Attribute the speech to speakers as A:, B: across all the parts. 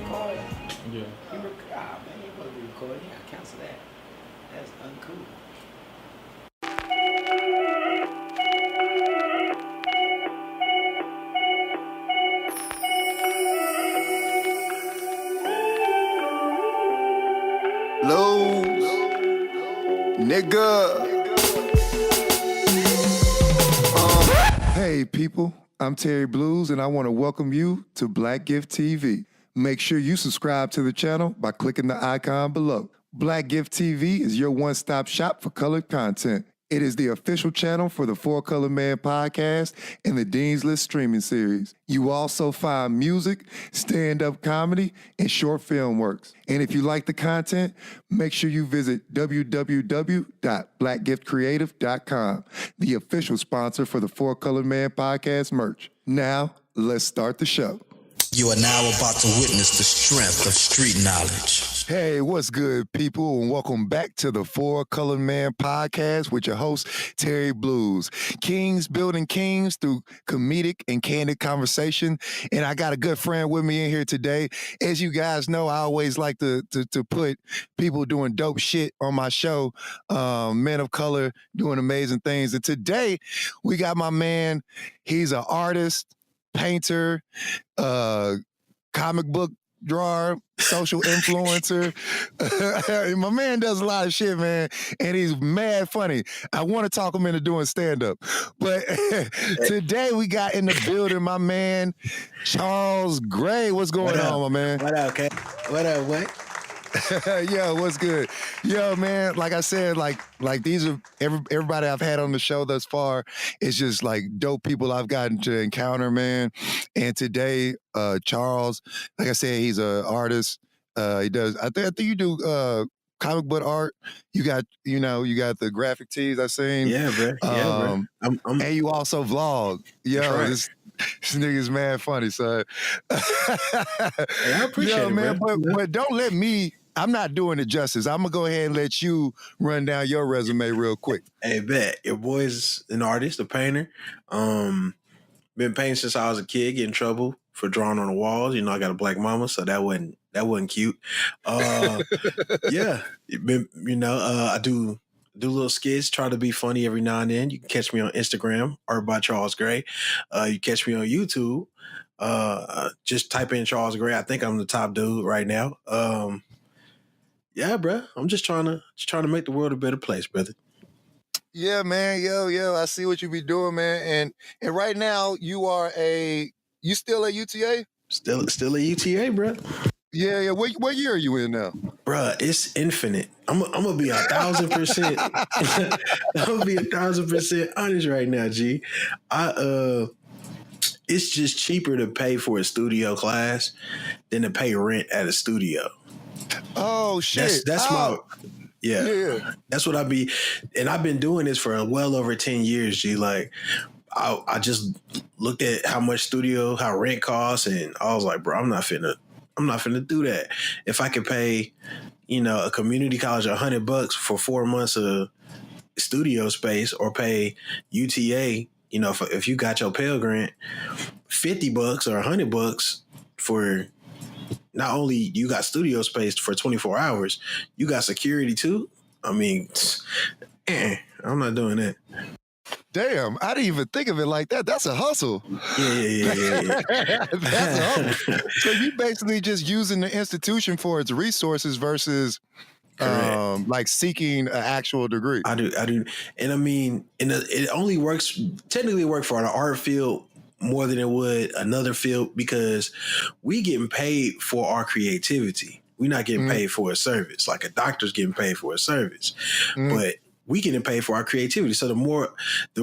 A: record.
B: Yeah.
A: Man, you supposed to be recording. You gotta cancel that. That's uncool.
C: Lows, nigga. Hey people, I'm Terry Blues and I want to welcome you to Black Gift TV. Make sure you subscribe to the channel by clicking the icon below. Black Gift TV is your one-stop shop for colored content. It is the official channel for the Four Color Man podcast and the Dean's List streaming series. You also find music, stand-up comedy, and short film works. And if you like the content, make sure you visit www.blackgiftcreative.com, the official sponsor for the Four Color Man podcast merch. Now, let's start the show.
D: You are now about to witness the strength of street knowledge.
C: Hey, what's good, people? And welcome back to the Four Colored Man podcast with your host, Terry Blues. Kings building kings through comedic and candid conversation. And I got a good friend with me in here today. As you guys know, I always like to put people doing dope shit on my show, men of color doing amazing things. And today, we got my man. He's an artist, painter, comic book drawer, social influencer. My man does a lot of shit, man, and he's mad funny. I want to talk him into doing stand-up. But today we got in the building my man, Charles Gray. What's going on, my man?
A: What up, okay? What up, what?
C: Yo, what's good? Yo, man, like I said, like these are everybody I've had on the show thus far. It's just like dope people I've gotten to encounter, man. And today, Charles, like I said, he's an artist. He does. I think you do comic book art. You got the graphic tees I seen.
A: Yeah, bro. Yeah, bro.
C: And you also vlog. Yo,
A: right.
C: this nigga's mad funny, son.
A: Hey, I appreciate it,
C: man.
A: bro.
C: But don't let me. I'm not doing it justice. I'm gonna go ahead and let you run down your resume real quick.
A: Hey, bet. Your boy's an artist, a painter. Been painting since I was a kid, get in trouble for drawing on the walls. You know, I got a black mama, so that wasn't cute. Yeah. I do little skits, try to be funny every now and then. You can catch me on Instagram, Art by Charles Gray. You catch me on YouTube. Just type in Charles Gray. I think I'm the top dude right now. Yeah, bro. I'm just trying to make the world a better place, brother.
C: Yeah, man. Yo. I see what you be doing, man. And right now you still at UTA?
A: Still at UTA, bro.
C: Yeah. What year are you in now?
A: Bruh, it's infinite. I'm gonna be 1,000%. I'm gonna be 1,000% honest right now, G. It's just cheaper to pay for a studio class than to pay rent at a studio.
C: Oh shit.
A: That's yeah. That's what I've been doing this for well over 10 years, G. Like I just looked at how rent costs, and I was like, bro, I'm not finna do that. If I could pay, a community college $100 for 4 months of studio space, or pay UTA, if you got your Pell Grant, $50 or $100 for not only you got studio space for 24 hours, you got security too. I mean, I'm not doing that.
C: Damn, I didn't even think of it like that. That's a hustle.
A: Yeah.
C: That's a hustle. So you basically just using the institution for its resources versus like seeking an actual degree.
A: I do. And I mean, it only technically work for the art field more than it would another field, because we getting paid for our creativity. We're not getting paid for a service. Like a doctor's getting paid for a service. But we getting paid for our creativity. So the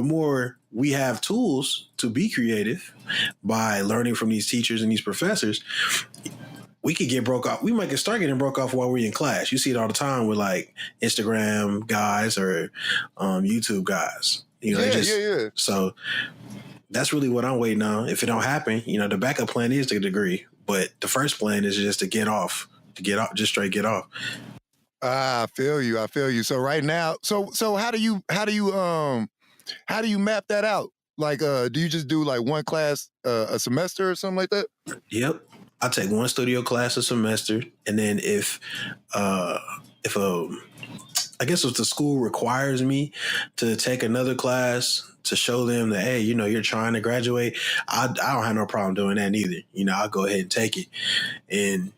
A: more we have tools to be creative by learning from these teachers and these professors, we could get broke off. We might start getting broke off while we're in class. You see it all the time with like Instagram guys or YouTube guys. Yeah. So that's really what I'm waiting on. If it don't happen, the backup plan is the degree, but the first plan is just to get off, just straight get off.
C: I feel you. So right now, so how do you map that out? Like, do you just do like one class a semester or something like that?
A: Yep. I take one studio class a semester, and then if I guess if the school requires me to take another class to show them that, hey, you're trying to graduate, I don't have no problem doing that either. I'll go ahead and take it. And,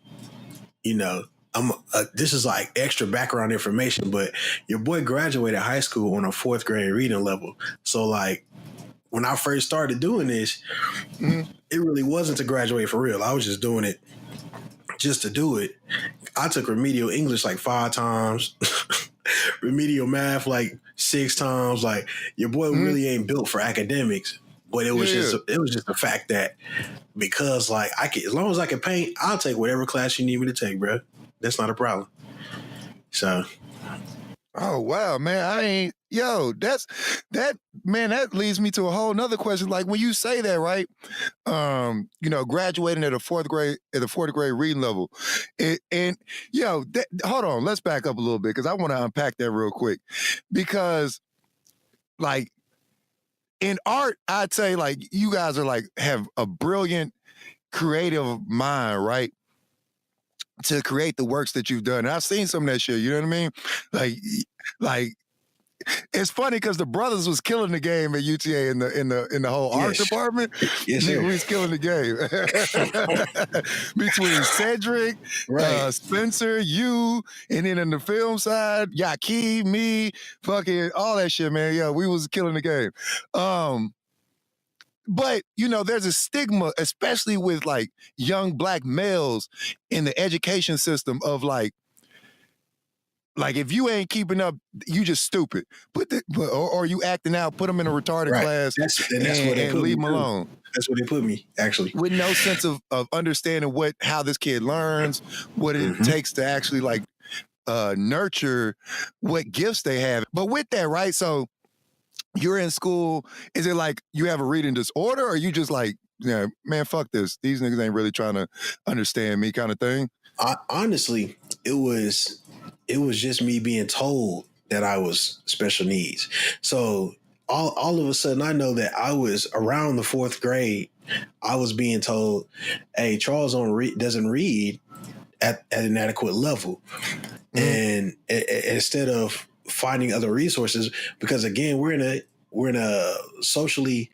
A: I'm this is like extra background information, but your boy graduated high school on a 4th grade reading level. So like when I first started doing this, it really wasn't to graduate for real. I was just doing it just to do it. I took remedial English like 5 times, remedial math like 6 times. Like your boy really ain't built for academics. But it was just the fact that because like as long as I can paint, I'll take whatever class you need me to take, bro. That's not a problem. So.
C: Oh wow, man! That leads me to a whole nother question. Like when you say that, right? Graduating at the 4th grade reading level, hold on, let's back up a little bit because I want to unpack that real quick. Because, like, in art, I'd say like you guys are like have a brilliant creative mind, right? To create the works that you've done. And I've seen some of that shit, you know what I mean? Like it's funny because the brothers was killing the game at UTA in the whole art department.
A: Yes, sir.
C: We was killing the game. Between Cedric, Spencer, you, and then in the film side, Yaki, me, fucking all that shit, man. Yeah, we was killing the game. But, there's a stigma, especially with like young black males in the education system of like if you ain't keeping up, you just stupid. Or you acting out, put them in a retarded class and leave them alone.
A: That's where they put me, actually.
C: With no sense of understanding how this kid learns, what it takes to actually like nurture what gifts they have. But with that, right? So you're in school. Is it like you have a reading disorder, or you just like, man, fuck this. These niggas ain't really trying to understand me, kind of thing?
A: Honestly, it was just me being told that I was special needs. So all of a sudden, I know that I was around the 4th grade. I was being told, "Hey, Charles doesn't read at an adequate level," and instead of finding other resources, because again, we're in a socially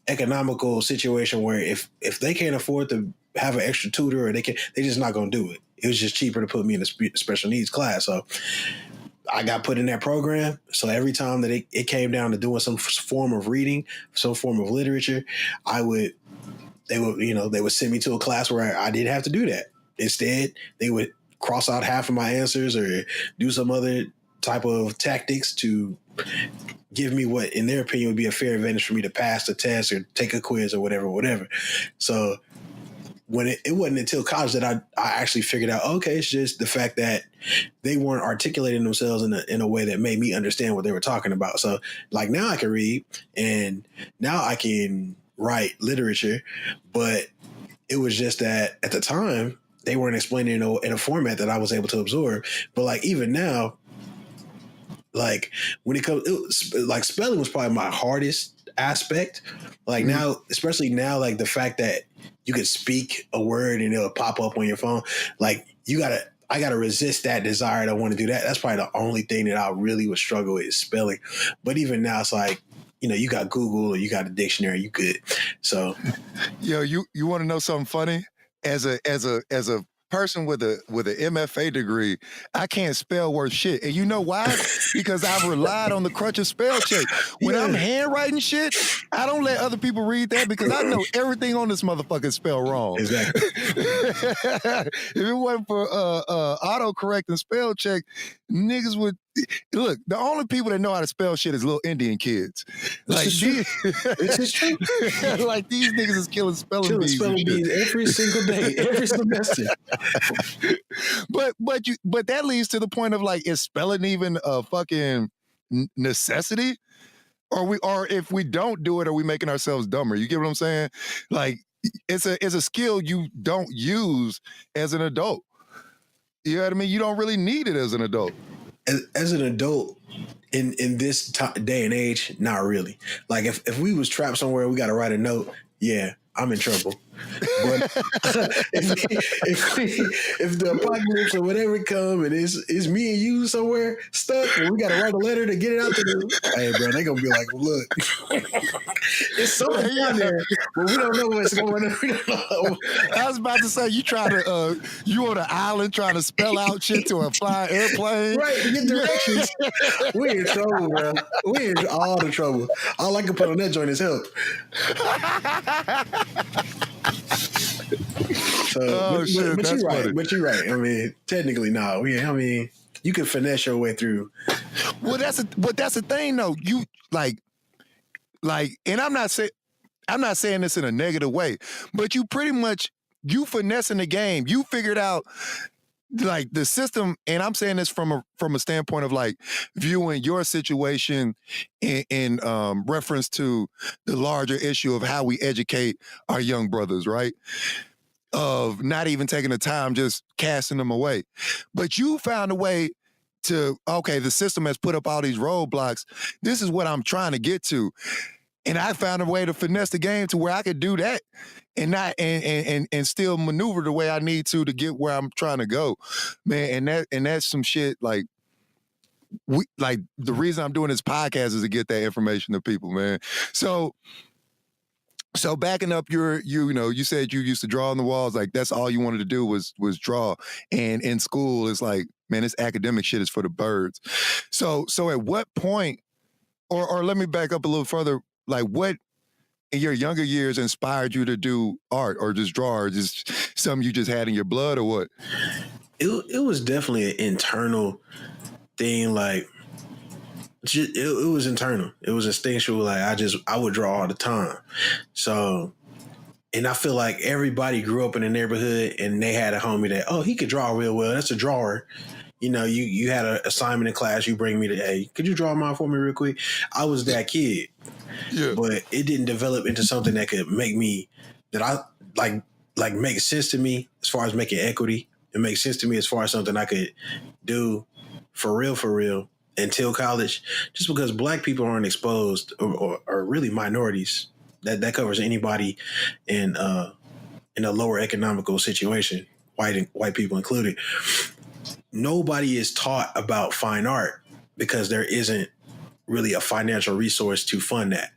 A: economical situation where if they can't afford to have an extra tutor, or they're just not going to do it. It was just cheaper to put me in a special needs class. So I got put in that program. So every time that it came down to doing some form of reading, some form of literature, they would send me to a class where I didn't have to do that. Instead, they would cross out half of my answers or do some other type of tactics to give me what, in their opinion, would be a fair advantage for me to pass the test or take a quiz or whatever. So when it wasn't until college that I actually figured out, okay, it's just the fact that they weren't articulating themselves in a way that made me understand what they were talking about. So like now I can read and now I can write literature, but it was just that at the time they weren't explaining in a format that I was able to absorb. But like even now, like when it comes, like spelling was probably my hardest aspect. Like now, especially now, like the fact that you could speak a word and it'll pop up on your phone. Like I gotta resist that desire to want to do that. That's probably the only thing that I really would struggle with is spelling. But even now, it's like, you got Google or you got a dictionary, you good. So,
C: yo, you want to know something funny? As a person with an MFA degree, I can't spell worth shit. And you know why? Because I've relied on the crutch of spell check. When I'm handwriting shit, I don't let other people read that because I know everything on this motherfucker spelled wrong.
A: Exactly.
C: If it wasn't for autocorrect and spell check, niggas would look. The only people that know how to spell shit is little Indian kids. Like
A: this is true.
C: Like these niggas is killing spelling bees
A: every single day, every semester.
C: But that leads to the point of like, is spelling even a fucking necessity? Or if we don't do it, are we making ourselves dumber? You get what I'm saying? Like it's a skill you don't use as an adult. You know what I mean? You don't really need it as an adult.
A: As an adult in this day and age, not really. Like if we was trapped somewhere, we got to write a note. Yeah, I'm in trouble. But if the apocalypse or whatever come and it's me and you somewhere stuck and we got to write a letter to get it out to them, hey, bro, they gonna be like, look, it's something down there, but we don't know what's going on. We don't know.
C: I was about to say, you try to, you on an island trying to spell out shit to a flying airplane.
A: Right, to get directions. We in trouble, bro. We in all the trouble. All I can put on that joint is help. So, but you're right. Funny. But you're right. I mean, technically, no. I mean, you can finesse your way through.
C: Well, that's the thing, though. You like, and I'm not saying this in a negative way, but you pretty much finessing the game. You figured out like the system, and I'm saying this from a standpoint of like viewing your situation in reference to the larger issue of how we educate our young brothers, right? Of not even taking the time, just casting them away. But you found a way to, okay, the system has put up all these roadblocks. This is what I'm trying to get to. And I found a way to finesse the game to where I could do that and not and still maneuver the way I need to get where I'm trying to go. Man, and that's some shit like the reason I'm doing this podcast is to get that information to people, man. So backing up you said you used to draw on the walls, like that's all you wanted to do was draw. And in school it's like, man, this academic shit is for the birds. So at what point, or let me back up a little further, like what in your younger years inspired you to do art or just draw, or just something you just had in your blood, or what?
A: It was definitely an internal thing. Like it was internal. It was instinctual. Like I would draw all the time. So, and I feel like everybody grew up in a neighborhood and they had a homie that, oh, he could draw real well. That's a drawer. You know, you had an assignment in class. You bring me to, hey, could you draw mine for me real quick? I was that kid. Yeah. But it didn't develop into something that could make me, that I like make sense to me as far as making equity. It makes sense to me as far as something I could do for real until college, just because Black people aren't exposed or really minorities. That covers anybody in a lower economical situation, white people included. Nobody is taught about fine art because there isn't really a financial resource to fund that.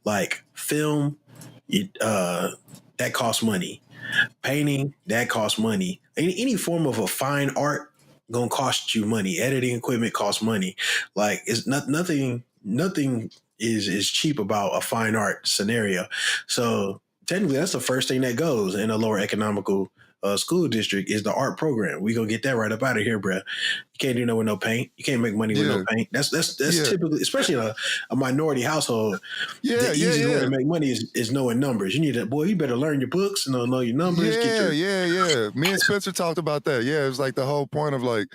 A: Like film, that costs money. Painting, that costs money. Any form of a fine art gonna cost you money. Editing equipment costs money. Like it's nothing is cheap about a fine art scenario. So technically that's the first thing that goes in a lower economical school district is the art program. We gonna get that right up out of here, bro. You can't do no with no paint. You can't make money with no paint. That's typically, especially in a minority household. The easiest way to make money is knowing numbers. You need to, boy, you better learn your books and know your numbers.
C: Yeah. Me and Spencer talked about that. Yeah, it was like the whole point of like,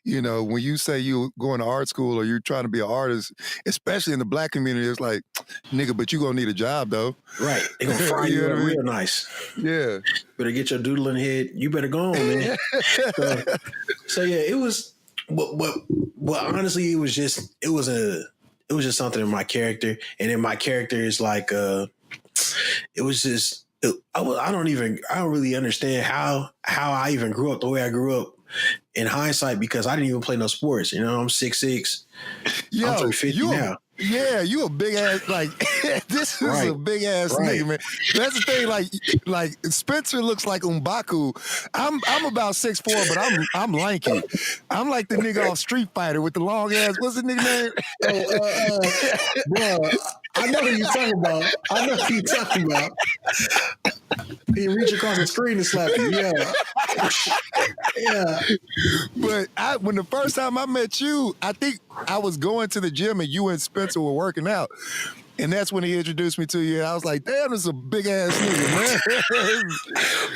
C: when you say you going to art school or you're trying to be an artist, especially in the Black community, it's like, nigga, but you gonna need a job though.
A: Right. They gonna fry you up real nice.
C: Yeah.
A: Better get your doodle in the head. You better go on, man. so yeah, it was. But honestly, it was just something in my character, and in my character is like it was just I don't really understand how I even grew up the way I grew up in hindsight, because I didn't even play no sports. I'm 6'6".
C: Yo,
A: I'm 350 now.
C: Yeah, you a big ass, like, this is a big ass nigga, man. That's the thing, like Spencer looks like M'Baku. I'm about 6'4", but I'm lanky. I'm like the nigga off Street Fighter with the long ass, what's the nigga name?
A: Bro, I know who you talking about. He reach across the screen and slap you, yeah.
C: But when the first time I met you, I think I was going to the gym and you and Spencer were working out. And that's when he introduced me to you. I was like, damn, this is a big ass nigga,
A: man.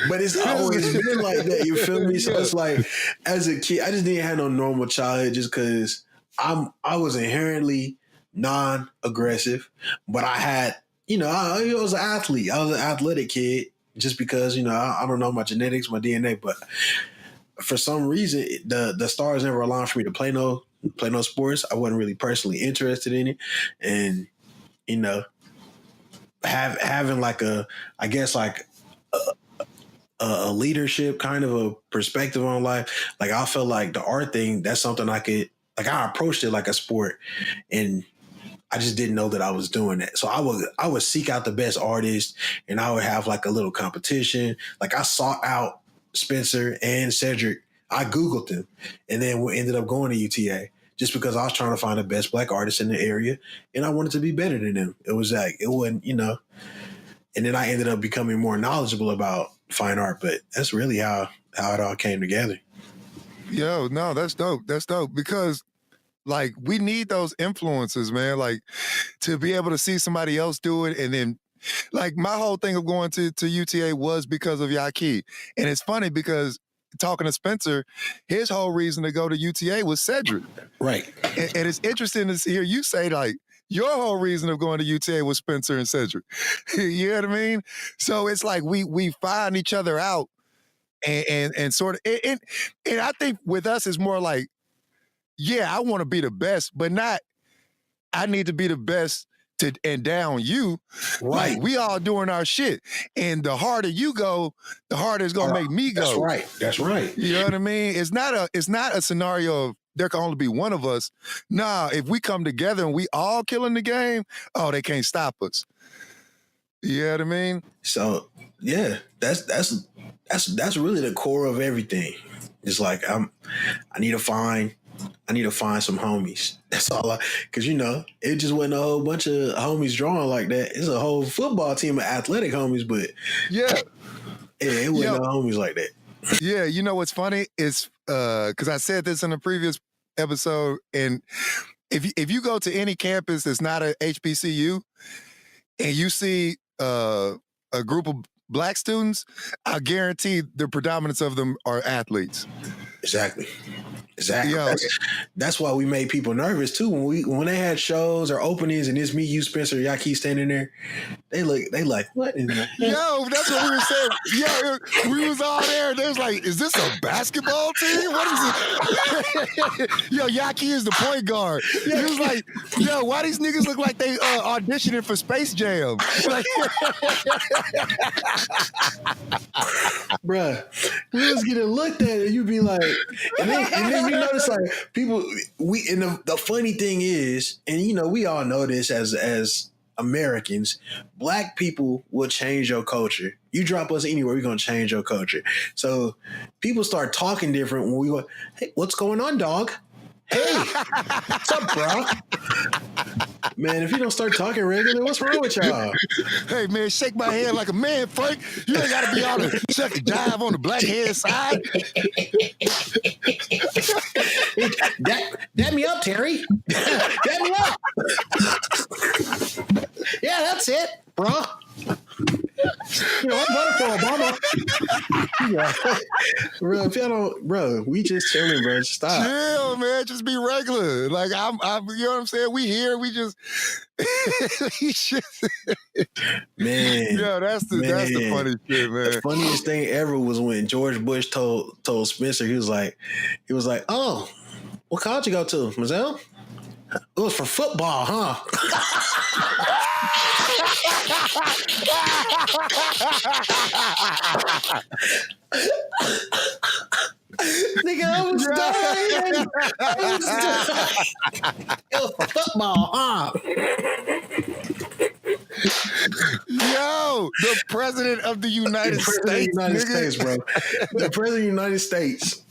A: But it's always been like that, you feel me? So it's like, as a kid, I just didn't have no normal childhood just because I was inherently non-aggressive, but I had, I was an athlete. I was an athletic kid just because, I don't know my genetics, my DNA, but for some reason, the stars never aligned for me to play no sports. I wasn't really personally interested in it. And, having like a leadership kind of a perspective on life. Like I felt like the art thing, that's something I could, like I approached it like a sport, and I just didn't know that I was doing that. So I would seek out the best artists, and I would have like a little competition. Like I sought out Spencer and Cedric. I Googled them, and then we ended up going to UTA just because I was trying to find the best black artists in the area, and I wanted to be better than them. It was like, it wasn't, you know, and then I ended up becoming more knowledgeable about fine art, but that's really how it all came together.
C: Yo, no, that's dope. That's dope because like we need those influences, man. Like to be able to see somebody else do it, and then like my whole thing of going to UTA was because of Yaki. And it's funny because talking to Spencer, his whole reason to go to UTA was Cedric.
A: Right.
C: And it's interesting to hear you say like your whole reason of going to UTA was Spencer and Cedric. You know what I mean? So it's like we find each other out and sort of and I think with us it's more like, yeah, I want to be the best, but not I need to be the best and down you.
A: Right.
C: Like we all doing our shit. And the harder you go, the harder it's gonna make me go.
A: That's right. That's right.
C: You know what I mean? It's not a scenario of there can only be one of us. Nah, if we come together and we all killing the game, oh, they can't stop us. You know what I mean?
A: So yeah, that's really the core of everything. It's like I need to find some homies. That's all because you know, it just wasn't a whole bunch of homies drawn like that. It's a whole football team of athletic homies, but
C: yeah,
A: it wasn't no homies like that.
C: Yeah, you know what's funny is because I said this in a previous episode, and if you go to any campus that's not a HBCU and you see a group of black students, I guarantee the predominance of them are athletes.
A: Exactly.
C: Yo,
A: that's why we made people nervous too. When they had shows or openings and it's me, you, Spencer, Yaki standing there, they like, what in the heck?
C: Yo, that's what we were saying. Yo, we was all there. They was like, is this a basketball team? What is it? Yo, Yaki is the point guard. He was like, yo, why these niggas look like they auditioning for Space Jam? Like,
A: bruh, we was getting looked at and you'd be like, and then you notice like people, and the funny thing is, and you know, we all know this as Americans, black people will change your culture. You drop us anywhere, we're gonna change your culture. So people start talking different when we go, hey, what's going on, dog? Hey, what's up, bro? Man, if you don't start talking regular, what's wrong with y'all?
C: Hey, man, shake my hand like a man, Frank. You ain't got to be on the chuck and dive on the black head side.
A: Dab me up, Terry. Dab me up. Yeah, that's it, bro. You know, I'm voting for Obama. Yeah. Bro, if y'all don't, bro, we just chilling, bro. Stop.
C: Chill, man. Just be regular. Like I'm you know what I'm saying? We here. We just
A: man.
C: Yo, that's the funny shit, man.
A: The funniest thing ever was when George Bush told Spencer, he was like, oh, what college you go to, Mazel? It was for football, huh? Nigga, I was dying. It was for football, huh?
C: Yo, the president of the United States,
A: bro. The president of the United States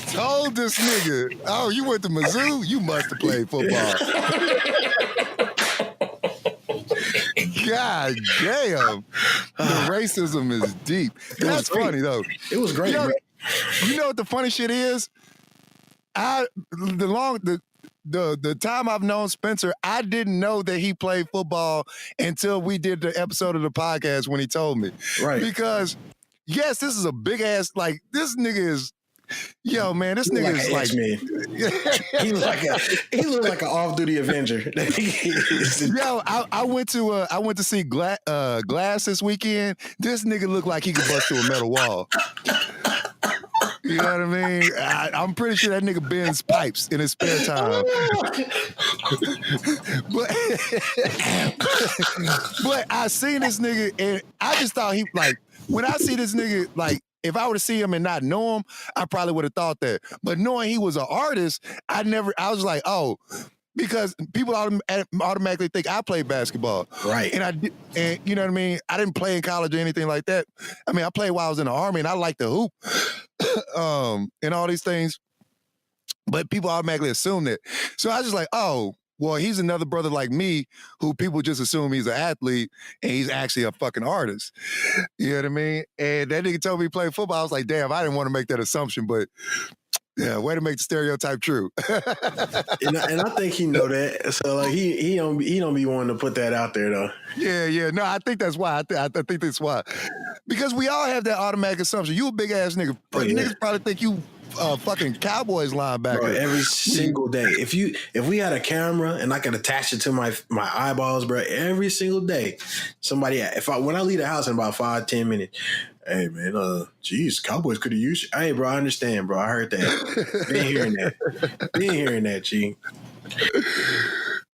C: told this nigga, oh, you went to Mizzou? You must have played football. God damn. The racism is deep. That's funny, though.
A: It was great, bro.
C: You know what the funny shit is? The time I've known Spencer, I didn't know that he played football until we did the episode of the podcast when he told me.
A: Right.
C: Because, yes, this is a big ass, like, this nigga is, yo, man, this nigga is like,
A: he looked like an off-duty Avenger.
C: Yo, I went to see Glass this weekend. This nigga looked like he could bust through a metal wall. You know what I mean? I'm pretty sure that nigga bends pipes in his spare time. but I seen this nigga and I just thought he like when I see this nigga, like, if I were to see him and not know him, I probably would have thought that. But knowing he was an artist, I was like, oh, because people automatically think I play basketball.
A: Right.
C: And you know what I mean? I didn't play in college or anything like that. I mean, I played while I was in the Army and I like to hoop and all these things. But people automatically assume that. So I was just like, oh, well, he's another brother like me who people just assume he's an athlete and he's actually a fucking artist. You know what I mean? And that nigga told me he played football. I was like, damn, I didn't want to make that assumption, but yeah, way to make the stereotype true.
A: and I think he know that. So like he don't be wanting to put that out there though.
C: Yeah. No, I think that's why. I think that's why. Because we all have that automatic assumption. You a big ass nigga.
A: Oh, yeah.
C: Niggas probably think you fucking Cowboys linebacker.
A: Bro, every single day. If we had a camera and I could attach it to my eyeballs, bro, every single day, somebody when I leave the house in about 5-10 minutes, hey man, geez, Cowboys could have used you. Hey, bro, I understand, bro. I heard that. Been hearing that, G.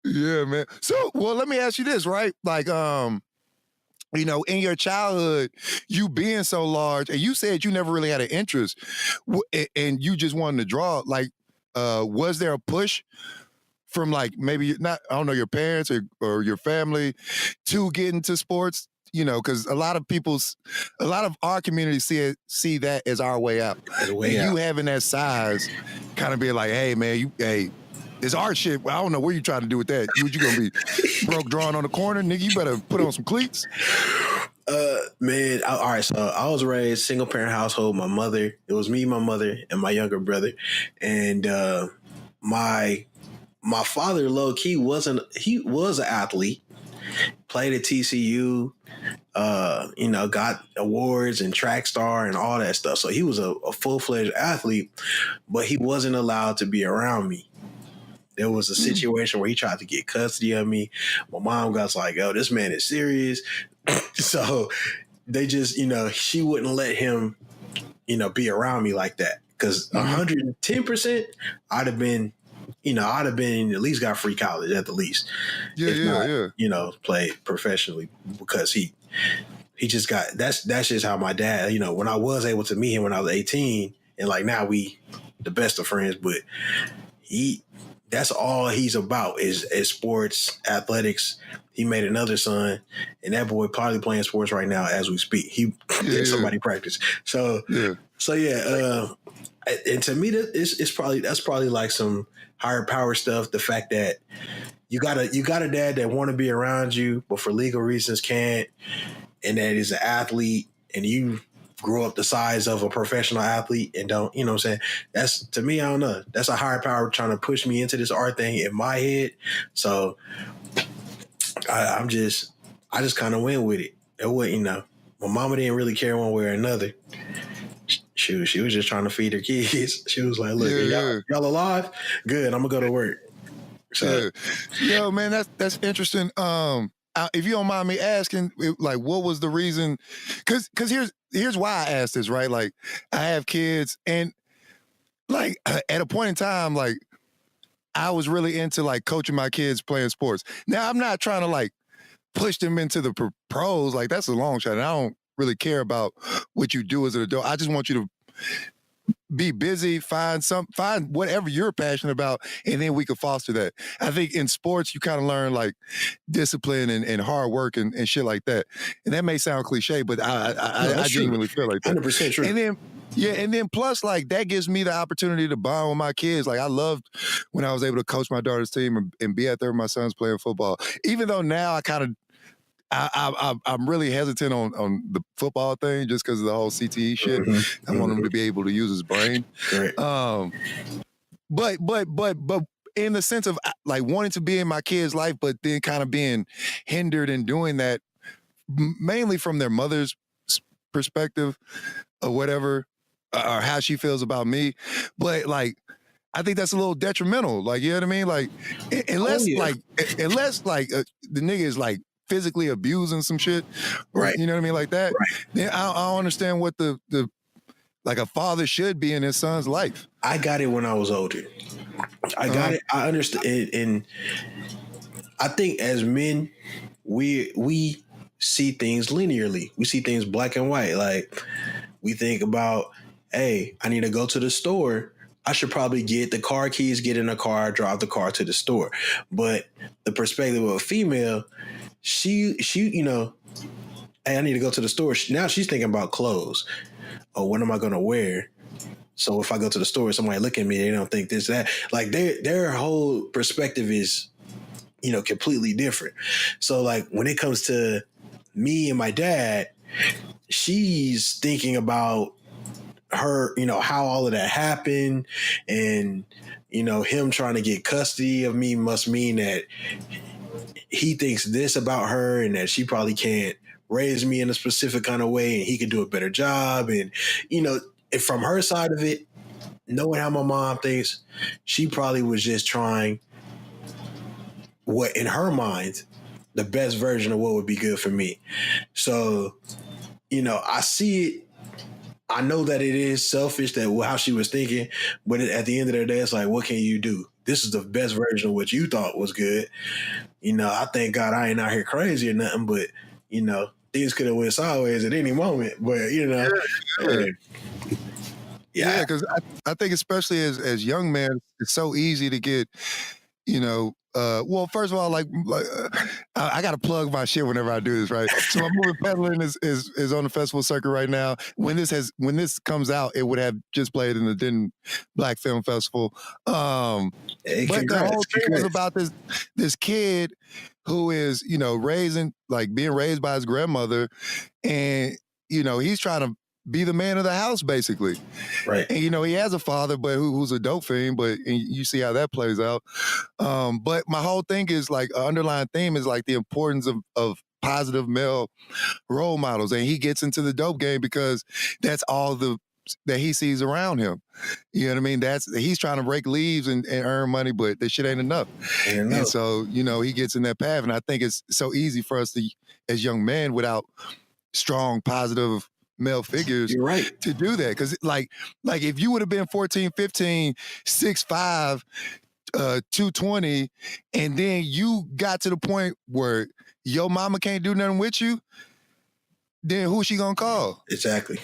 C: Yeah, man. So, well, let me ask you this, right? Like, you know, in your childhood, you being so large, and you said you never really had an interest, and you just wanted to draw. Like, was there a push from like maybe I don't know, your parents or your family to get into sports? You know, because a lot of our community see that as our way out. You having that size, kind of being like, hey man, this art shit, I don't know what you trying to do with that. You gonna be broke drawing on the corner, nigga? You better put on some cleats.
A: Man, all right. So I was raised single parent household. It was me, my mother, and my younger brother, and my father, low key, was an athlete. Played at TCU, you know, got awards and track star and all that stuff. So he was a full-fledged athlete, but he wasn't allowed to be around me. There was a situation where he tried to get custody of me. My mom got like, "Oh, this man is serious." So they just, you know, she wouldn't let him, you know, be around me like that. Because 110%, I'd have been at least got free college at the least.
C: Yeah.
A: You know, played professionally because he just got that's just how my dad, you know, when I was able to meet him when I was 18 and like now we the best of friends, but that's all he's about is sports, athletics. He made another son, and that boy probably playing sports right now as we speak. He somebody practice. So and to me that's probably like some higher power stuff. The fact that you got a dad that want to be around you, but for legal reasons can't, and that is an athlete, and you grow up the size of a professional athlete and don't, you know what I'm saying? That's, to me, I don't know. That's a higher power trying to push me into this art thing in my head. So I just kind of went with it. It was, you know, my mama didn't really care one way or another. She was just trying to feed her kids. She was like, look, y'all alive? Good, I'm gonna go to work. So,
C: yo, man, that's interesting. If you don't mind me asking, like, what was the reason? Because here's why I asked this, right? Like, I have kids, and like at a point in time, like I was really into like coaching my kids playing sports. Now I'm not trying to like push them into the pros. Like that's a long shot. And I don't really care about what you do as an adult. I just want you to be busy, find whatever you're passionate about, and then we can foster that. I think in sports, you kind of learn like discipline and hard work and shit like that. And that may sound cliche, but I genuinely feel like that.
A: 100% true.
C: And then plus like that gives me the opportunity to bond with my kids. Like I loved when I was able to coach my daughter's team and be out there with my sons playing football. Even though now I'm really hesitant on the football thing just because of the whole CTE shit. I want him to be able to use his brain.
A: Right.
C: But in the sense of like wanting to be in my kid's life, but then kind of being hindered in doing that, mainly from their mother's perspective or whatever, or how she feels about me. But like, I think that's a little detrimental. Like, you know what I mean? Like, unless the nigga is like physically abusing some shit,
A: right?
C: You know what I mean, like that.
A: Right.
C: Then I don't understand what the like a father should be in his son's life.
A: I got it when I was older. I got it. I understand, and I think as men, we see things linearly. We see things black and white. Like we think about, hey, I need to go to the store. I should probably get the car keys, get in a car, drive the car to the store. But the perspective of a female, she, you know, hey, I need to go to the store. Now she's thinking about clothes. Oh, what am I going to wear? So if I go to the store, somebody look at me, they don't think this, that. Like their whole perspective is, you know, completely different. So like when it comes to me and my dad, she's thinking about her, you know, how all of that happened, and, you know, him trying to get custody of me must mean that he thinks this about her and that she probably can't raise me in a specific kind of way and he could do a better job. And, you know, and from her side of it, knowing how my mom thinks, she probably was just trying what in her mind, the best version of what would be good for me. So, you know, I see it. I know that it is selfish that how she was thinking, but at the end of the day, it's like, what can you do? This is the best version of what you thought was good. You know, I thank God I ain't out here crazy or nothing, but, you know, things could have went sideways at any moment. But, you know,
C: yeah, because I think especially as young men, it's so easy to get, you know, well, first of all, I got to plug my shit whenever I do this, right? So my movie Peddling is on the festival circuit right now. When this comes out, it would have just played in the Denton Black Film Festival.
A: Hey,
C: but
A: congrats,
C: the whole thing
A: congrats.
C: is about this kid who is, you know, being raised by his grandmother, and, you know, he's trying to be the man of the house, basically.
A: Right.
C: And, you know, he has a father, but who's a dope fiend, and you see how that plays out. But my whole thing is like, an underlying theme is like the importance of positive male role models. And he gets into the dope game because that's all that he sees around him. You know what I mean? He's trying to break leaves and earn money, but that shit ain't enough. And so, you know, he gets in that path. And I think it's so easy for us to, as young men, without strong, positive male figures,
A: you're right,
C: to do that. Because like if you would have been 14, 15, 6'5", 220, and then you got to the point where your mama can't do nothing with you, then who's she gonna call?
A: Exactly.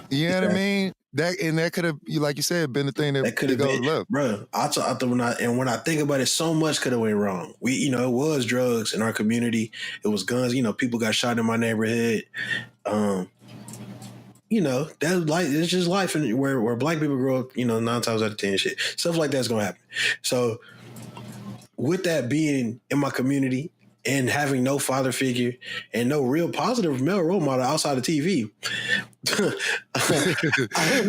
C: You know what I mean? That could have, like you said, been the thing that
A: could have been
C: left.
A: Bro, when I think about it, so much could have went wrong. You know, it was drugs in our community. It was guns. You know, people got shot in my neighborhood. You know, that's like, it's just life, and where black people grow up, you know, 9 times out of 10 shit. Stuff like that's gonna happen. So with that being in my community and having no father figure and no real positive male role model outside of TV.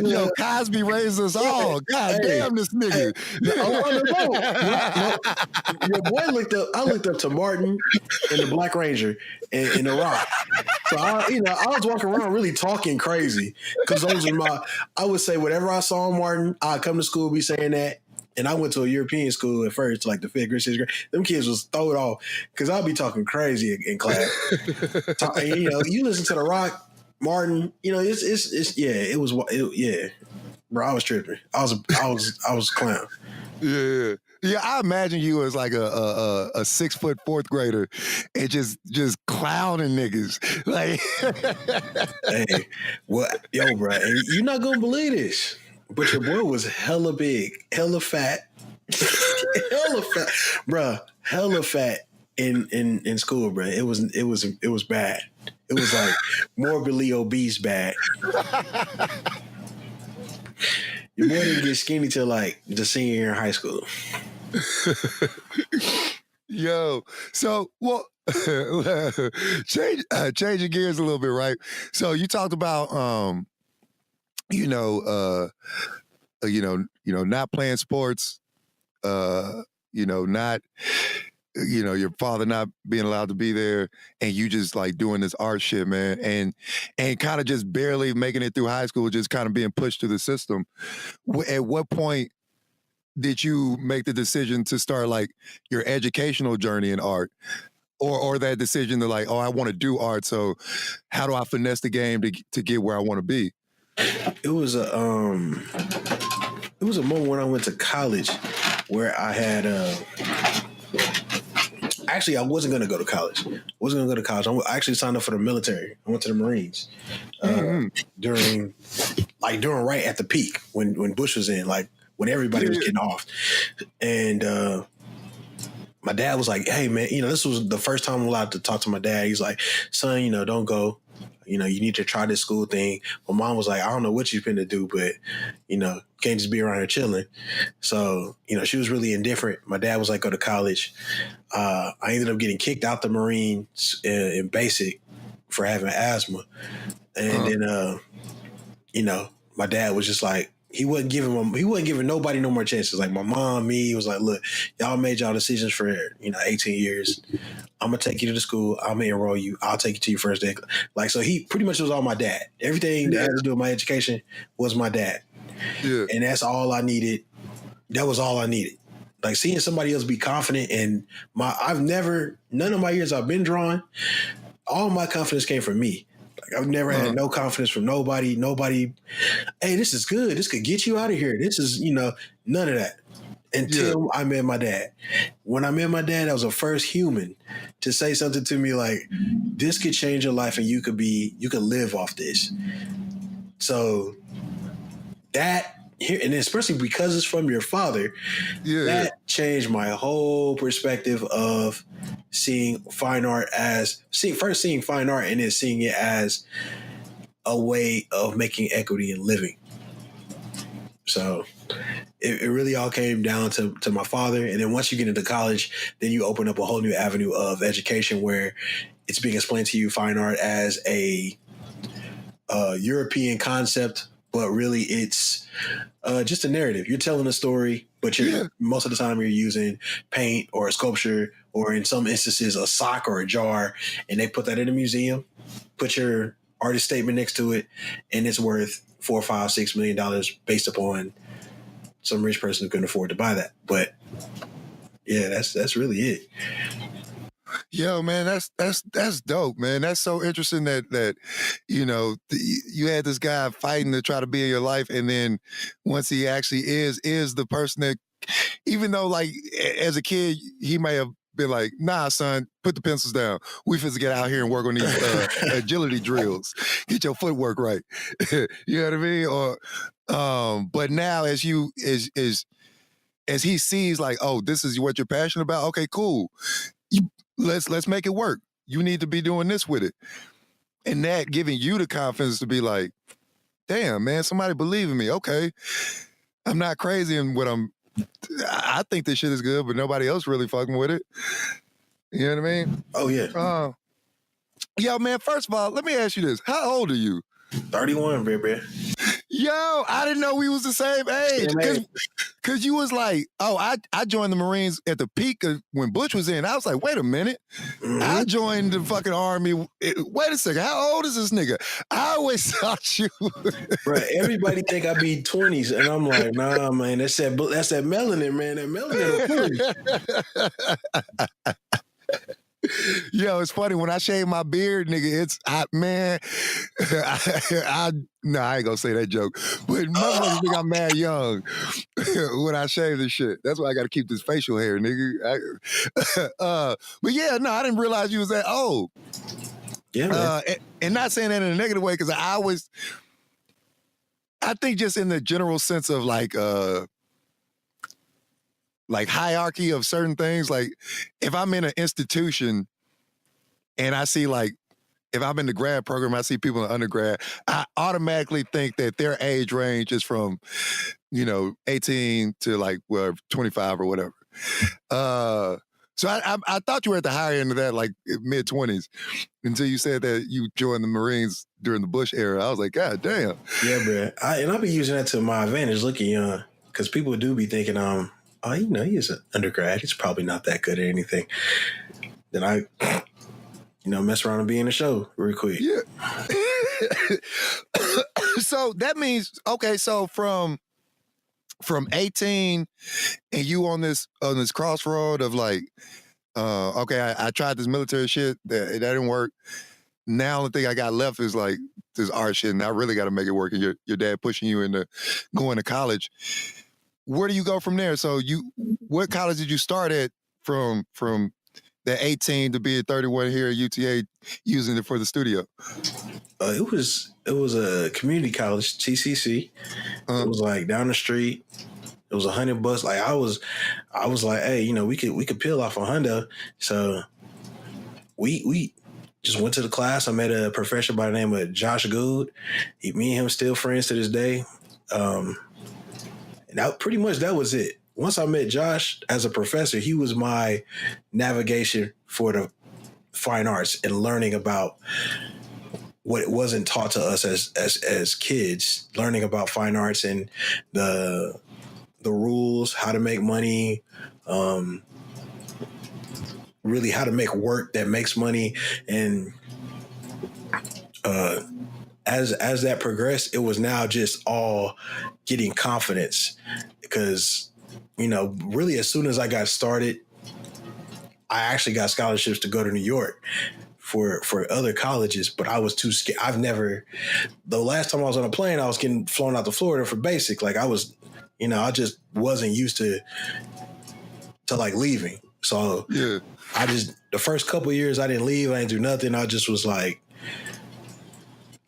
C: Yo, Cosby raised us all. God damn, this nigga.
A: Your boy I looked up to Martin and the Black Ranger and The Rock. So I was walking around really talking crazy, because those are I would say whatever I saw on Martin, I'd come to school be saying that. And I went to a European school at first, like the 5th grade, 6th grade. Them kids was thrown off because I'd be talking crazy in class. You know, you listen to The Rock, Martin. You know, bro. I was tripping. I was a clown.
C: Yeah. Yeah, I imagine you as like a 6-foot 4th grader and just clowning niggas. Like,
A: hey, what, yo, bro? And you're not gonna believe this, but your boy was hella big, hella fat, bro, hella fat in school, bro. It was bad. It was like morbidly obese bad. Your boy didn't get skinny till like the senior year in high school.
C: Yo, so changing gears a little bit, right? So you talked about not playing sports, not, your father not being allowed to be there, and you just like doing this art shit, man, and kind of just barely making it through high school, just kind of being pushed through the system. At what point did you make the decision to start like your educational journey in art? Or that decision to like, oh, I want to do art, so how do I finesse the game to get where I want to be?
A: It was a moment when I went to college where I had actually, I wasn't going to go to college. I actually signed up for the military. I went to the Marines during right at the peak when Bush was in, like when everybody was getting off. And my dad was like, hey, man, this was the first time I'm allowed to talk to my dad. He's like, son, don't go. You need to try this school thing. My mom was like, I don't know what you've been to do, but, can't just be around here chilling. So, she was really indifferent. My dad was like, go to college. I ended up getting kicked out the Marines in basic for having asthma. And then, my dad was just like, he wasn't giving nobody no more chances. Like my mom, me, he was like, look, y'all made y'all decisions for, 18 years. I'm going to take you to the school. I'm going to enroll you. I'll take you to your first day. Like, so he pretty much was all my dad. Everything that had to do with my education was my dad. Yeah. And that's all I needed. That was all I needed. Like seeing somebody else be confident and none of my years I've been drawing, all my confidence came from me. Like I've never had no confidence from nobody. Hey, this is good. This could get you out of here. This is, none of that. Until I met my dad. When I met my dad, I was the first human to say something to me like, this could change your life and you could live off this. So that here, and especially because it's from your father, that changed my whole perspective of seeing fine art and then seeing it as a way of making equity in living. So it really all came down to my father. And then once you get into college, then you open up a whole new avenue of education where it's being explained to you fine art as a European concept, but really it's just a narrative. You're telling a story, but most of the time you're using paint or a sculpture or in some instances a sock or a jar, and they put that in a museum, put your artist statement next to it, and it's worth $4, $5, $6 million based upon some rich person who couldn't afford to buy that. But yeah, that's really it.
C: Yo, man, that's dope, man. That's so interesting that you had this guy fighting to try to be in your life, and then once he actually is the person that, even though like as a kid he may have been like, nah, son, put the pencils down. We finna get out here and work on these agility drills. Get your footwork right. You know what I mean? Or but now as he sees like, oh, this is what you're passionate about. Okay, cool. Let's make it work. You need to be doing this with it. And that giving you the confidence to be like, damn, man, somebody believe in me. Okay. I'm not crazy in what I think this shit is good, but nobody else really fucking with it. You know what I mean?
A: Oh, yeah.
C: Yo, man, first of all, let me ask you this. How old are you?
A: 31, baby.
C: Yo, I didn't know we was the same age. Because you was like, oh, I joined the Marines at the peak of when Bush was in. I was like, wait a minute. Mm-hmm. I joined the fucking Army. Wait a second. How old is this nigga? I always thought you.
A: Right. Everybody think I be 20s. And I'm like, nah, man. That's that melanin, man. That melanin.
C: Yo, it's funny when I shave my beard, nigga. It's man. No, I ain't gonna say that joke. But motherfuckers think I'm mad young when I shave this shit. That's why I got to keep this facial hair, nigga. But yeah, no, I didn't realize you was that old.
A: Yeah, man.
C: And not saying that in a negative way, because I think just in the general sense of like hierarchy of certain things. Like if I'm in an institution and I see like, if I'm in the grad program, I see people in undergrad, I automatically think that their age range is from, 18 to like 25 or whatever. So I thought you were at the higher end of that, like mid-20s, until you said that you joined the Marines during the Bush era. I was like, God damn.
A: Yeah, bro. I'll be using that to my advantage looking young, because people do be thinking, he's an undergrad. He's probably not that good at anything. Then I, mess around and be in the show real quick.
C: Yeah. So that means, okay, so from 18 and you on this crossroad of like, okay, I tried this military shit, that didn't work. Now the thing I got left is like this art shit, and I really got to make it work. And your dad pushing you into going to college. Where do you go from there? So what college did you start at from that 18 to be at 31 here at UTA using it for the studio?
A: It was a community college, TCC.
C: Uh-huh.
A: It was like down the street. It was $100. Like I was like, hey, you know, we could peel off $100. So we just went to the class. I met a professor by the name of Josh Good. Me and him still friends to this day. And that was it. Once I met Josh as a professor, he was my navigation for the fine arts and learning about what it wasn't taught to us as kids, learning about fine arts and the rules, how to make money, really how to make work that makes money. And as that progressed, it was now just all getting confidence because, you know, really as soon as I got started, I actually got scholarships to go to New York for other colleges, but I was too scared. The last time I was on a plane, I was getting flown out to Florida for basic. Like I just wasn't used to like leaving. So
C: Yeah.
A: the first couple of years I didn't leave. I didn't do nothing. I just was like,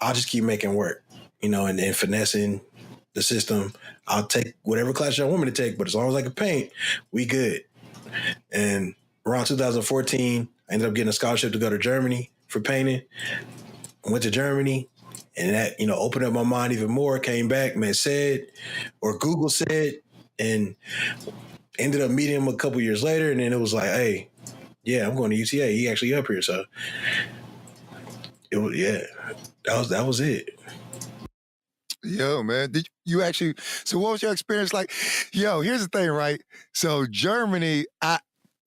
A: I'll just keep making work, you know, and then finessing the system. I'll take whatever class y'all want me to take, but as long as I can paint, we good. And around 2014, I ended up getting a scholarship to go to Germany for painting. I went to Germany, and that, you know, opened up my mind even more. Came back, met Said, or Google Said, and ended up meeting him a couple years later. And then it was like, hey, yeah, I'm going to UTA. He actually up here, so that was it.
C: Yo, man, did you actually? So, what was your experience like? Yo, here's the thing, right? So, Germany,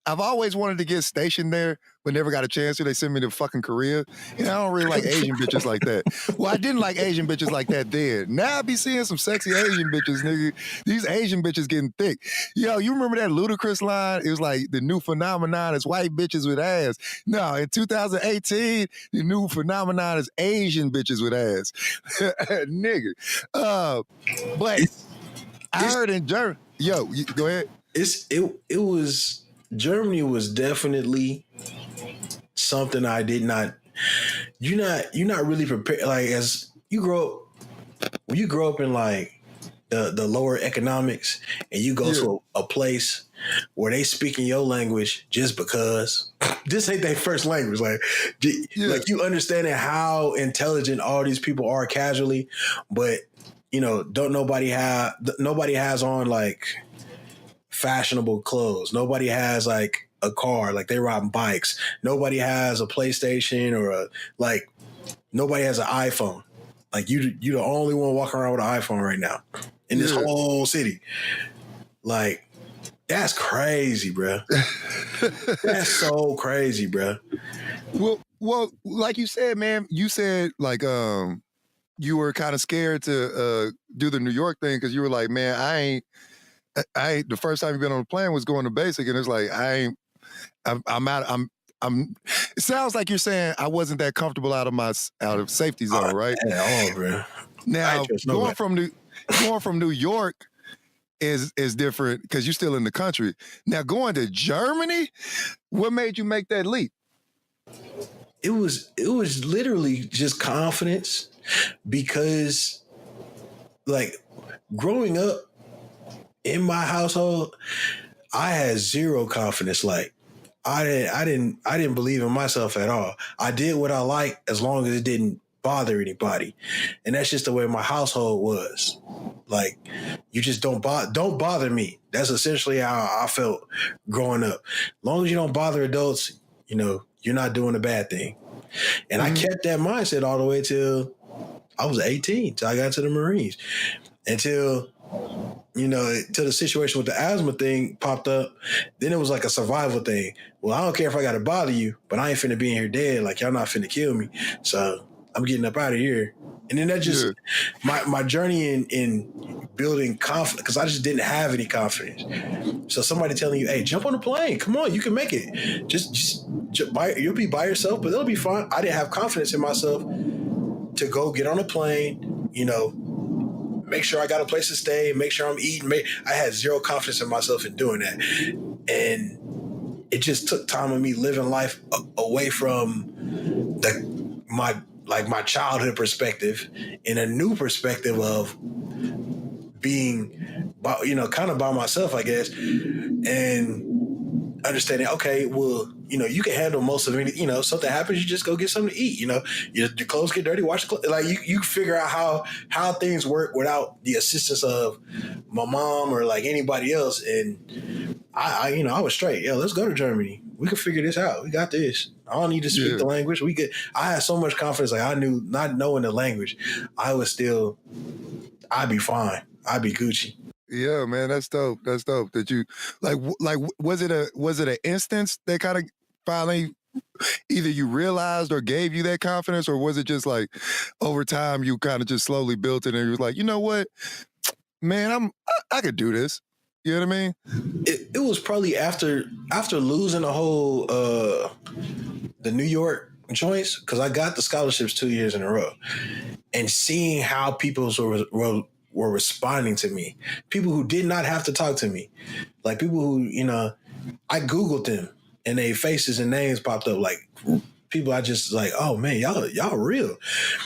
C: I've always wanted to get stationed there, but never got a chance to. They sent me to fucking Korea, and I don't really like Asian bitches like that. Well, I didn't like Asian bitches like that then. Now I be seeing some sexy Asian bitches, nigga. These Asian bitches getting thick. Yo, you remember that Ludacris line? It was like the new phenomenon is white bitches with ass. No, in 2018, the new phenomenon is Asian bitches with ass, nigga. But I heard in Germany. Yo, go ahead.
A: It was. Germany was definitely something I did not. You're not really prepared. Like as you grow up, when you grow up in like the lower economics, and you go to a place where they speak in your language just because this ain't their first language. Like you understanding how intelligent all these people are casually, but you know, nobody has on like fashionable clothes. Nobody has like a car, like they riding bikes. Nobody has a PlayStation or nobody has an iPhone. Like you the only one walking around with an iPhone right now in this whole city. Like that's crazy, bro. That's so crazy, bro.
C: Well, like you said, man, you said like you were kind of scared to do the New York thing because you were like, man, I ain't the first time you've been on a plane was going to basic, and it's like it sounds like you're saying I wasn't that comfortable out of safety zone, right?
A: At all, bro.
C: Now going from New York is different because you're still in the country. Now going to Germany, what made you make that leap?
A: It was literally just confidence because like growing up in my household, I had zero confidence. Like I didn't believe in myself at all. I did what I liked as long as it didn't bother anybody. And that's just the way my household was. Like you just don't bother me. That's essentially how I felt growing up. As long as you don't bother adults, you know, you're not doing a bad thing. And I kept that mindset all the way till I was 18, till I got to the Marines. Until the situation with the asthma thing popped up, then it was like a survival thing. Well, I don't care if I got to bother you, but I ain't finna be in here dead. Like, y'all not finna kill me. So I'm getting up out of here. And then that just, my journey in building confidence, because I just didn't have any confidence. So somebody telling you, hey, jump on a plane. Come on, you can make it. Just you'll be by yourself, but it'll be fine. I didn't have confidence in myself to go get on a plane, you know, make sure I got a place to stay, make sure I'm eating. I had zero confidence in myself in doing that. And it just took time of me living life away from my childhood perspective in a new perspective of being, kind of by myself, I guess, and understanding, okay, well, you can handle most of any, something happens, you just go get something to eat, your clothes get dirty, wash the clothes. Like you figure out how things work without the assistance of my mom or like anybody else. And I was straight. Yeah, let's go to Germany. We can figure this out. We got this. I don't need to speak the language. I had so much confidence. Like I knew, not knowing the language, I'd be fine. I'd be Gucci.
C: Yeah, man, that's dope. That's dope. That you like was it an instance that kind of finally either you realized or gave you that confidence, or was it just like over time you kind of just slowly built it and you was like, you know what, man, I could do this. You know what I mean?
A: It was probably after losing the whole the New York joints, because I got the scholarships 2 years in a row, and seeing how people were responding to me, people who did not have to talk to me, like people who I Googled them and their faces and names popped up, like people I just like, oh man, y'all real.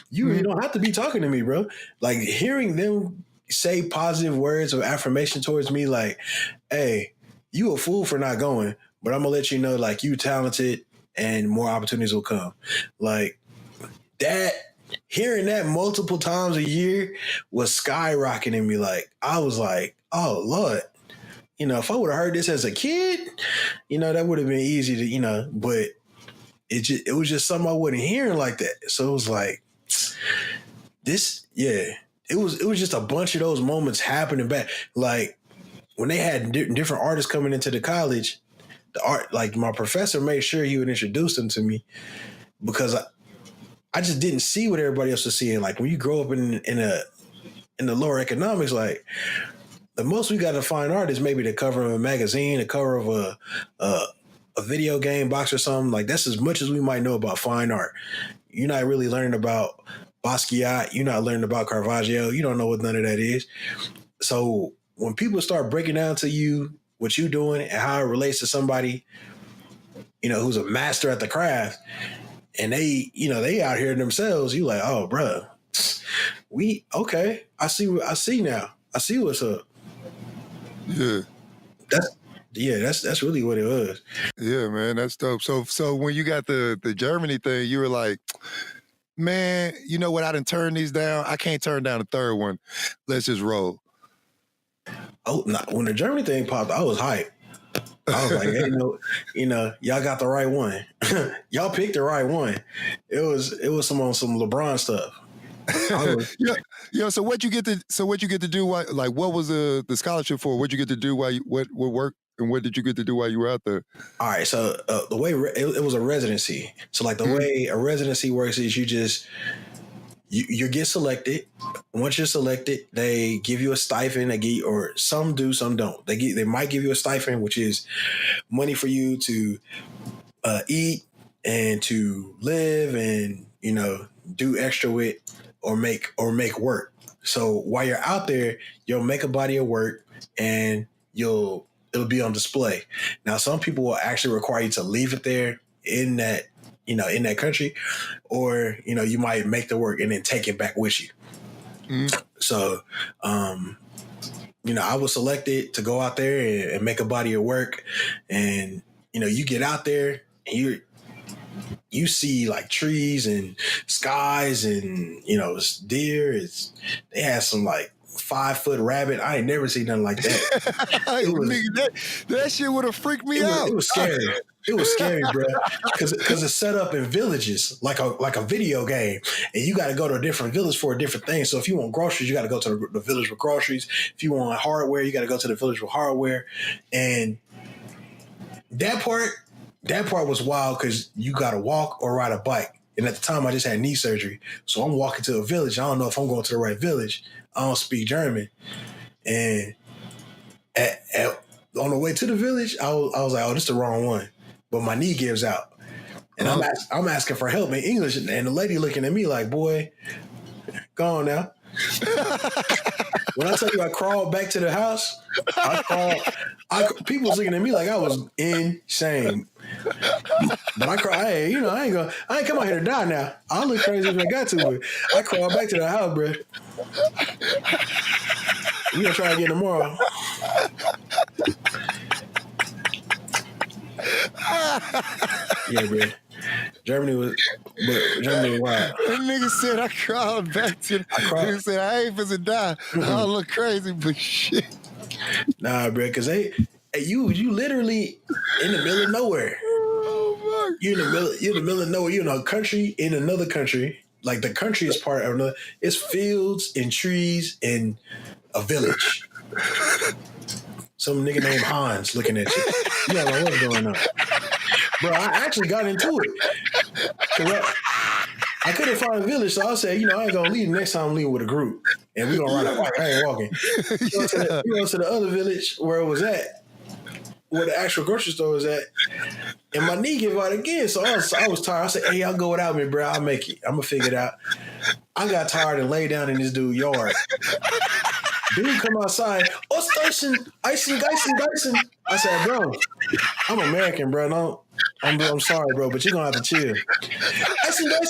A: You don't have to be talking to me, bro. Like hearing them say positive words of affirmation towards me, like, hey, you a fool for not going, but I'm gonna let you know, like, you talented and more opportunities will come. Like that, hearing that multiple times a year was skyrocketing me. Like I was like, oh Lord, if I would have heard this as a kid, that would have been easy to, but it was just something I wasn't hearing like that. So it was like this, yeah. It was just a bunch of those moments happening back. Like when they had different artists coming into the college, like my professor made sure he would introduce them to me, because I just didn't see what everybody else was seeing. Like when you grow up in the lower economics, like the most we got to fine art is maybe the cover of a magazine, the cover of a video game box or something. Like that's as much as we might know about fine art. You're not really learning about Basquiat. You're not learning about Caravaggio. You don't know what none of that is. So when people start breaking down to you what you're doing and how it relates to somebody, who's a master at the craft, and they out here themselves, you like, oh, bro, okay. I see now. I see what's up.
C: Yeah.
A: That's really what it was.
C: Yeah, man, that's dope. So when you got the Germany thing, you were like, man, you know what? I didn't turn these down. I can't turn down the third one. Let's just roll.
A: Oh, when the Germany thing popped, I was hyped. I was like, hey, y'all got the right one. Y'all picked the right one. It was some LeBron stuff.
C: So what you get to do? Like, what was the scholarship for? What you get to do while what work, and what did you get to do while you were out there?
A: All right, so the way it was a residency. So like the way a residency works is you get selected. Once you're selected, they give you a stipend. Or some do, some don't. They might give you a stipend, which is money for you to eat and to live and do extra with or make work. So while you're out there, you'll make a body of work and it'll be on display. Now, some people will actually require you to leave it there in that country, or, you might make the work and then take it back with you. Mm-hmm. So, I was selected to go out there and make a body of work. And, you get out there and you see like trees and skies and, deer. They had some like 5-foot rabbit. I ain't never seen nothing like that.
C: That shit would have freaked me out.
A: It was scary. It was scary, bro. Because it's set up in villages, like a video game, and you got to go to a different village for a different thing. So if you want groceries, you got to go to the village with groceries. If you want hardware, you got to go to the village with hardware. And that part was wild because you got to walk or ride a bike. And at the time, I just had knee surgery, so I'm walking to a village. I don't know if I'm going to the right village. I don't speak German, and on the way to the village, I was like, "Oh, this is the wrong one." But my knee gives out, and I'm asking for help in English, and the lady looking at me like, "Boy, go on now." When I tell you I crawled back to the house, people was looking at me like I was insane. But I cried. Hey, I ain't come out here to die now. I look crazy if I got to, but I crawled back to the house, bro. We gonna try again tomorrow. Yeah, bro. Germany was wild.
C: That nigga said I crawled back to. Nigga said I ain't finna die. I look crazy, but shit.
A: Nah, bro, because you literally in the middle of nowhere.
C: Oh,
A: You're in the middle of nowhere. You're in a country in another country. Like the country is part of another. It's fields and trees and a village. Some nigga named Hans looking at you. You don't know what's going on. Bro, I actually got into it. I couldn't find a village, so I said, I ain't gonna leave. Next time I'm leaving with a group. And we gonna ride a bike. I ain't walking. We go to the other village where it was at, where the actual grocery store was at. And my knee gave out again. So I was tired. I said, hey, y'all go without me, bro. I'll make it. I'm gonna figure it out. I got tired and laid down in this dude's yard. Dude come outside. Oh, Station, icing. I said, bro, I'm American, bro. No, I'm sorry, bro, but you're gonna have to chill. Icing. I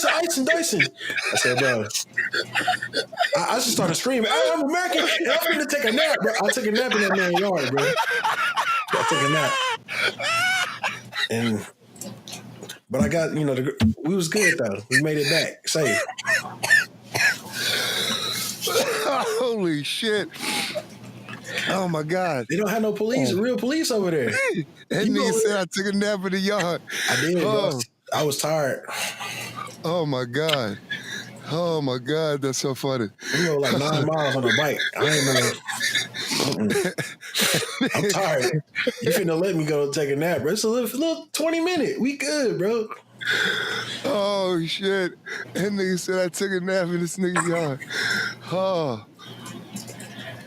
A: said, bro. I just started screaming. Hey, I'm American, and I'm gonna take a nap, bro. I took a nap in that man's yard, bro. I took a nap, but I got we was good though. We made it back safe.
C: holy shit. Oh my God.
A: They don't have no police, real police over there.
C: That nigga said I took a nap in the yard.
A: I did, bro. I was tired.
C: Oh my God. Oh my God, that's so funny.
A: We rode like 9 miles on a bike. I ain't know. I'm tired. You finna let me go take a nap, bro. It's a little 20-minute. We good, bro.
C: Oh shit. That nigga said I took a nap in this nigga's yard.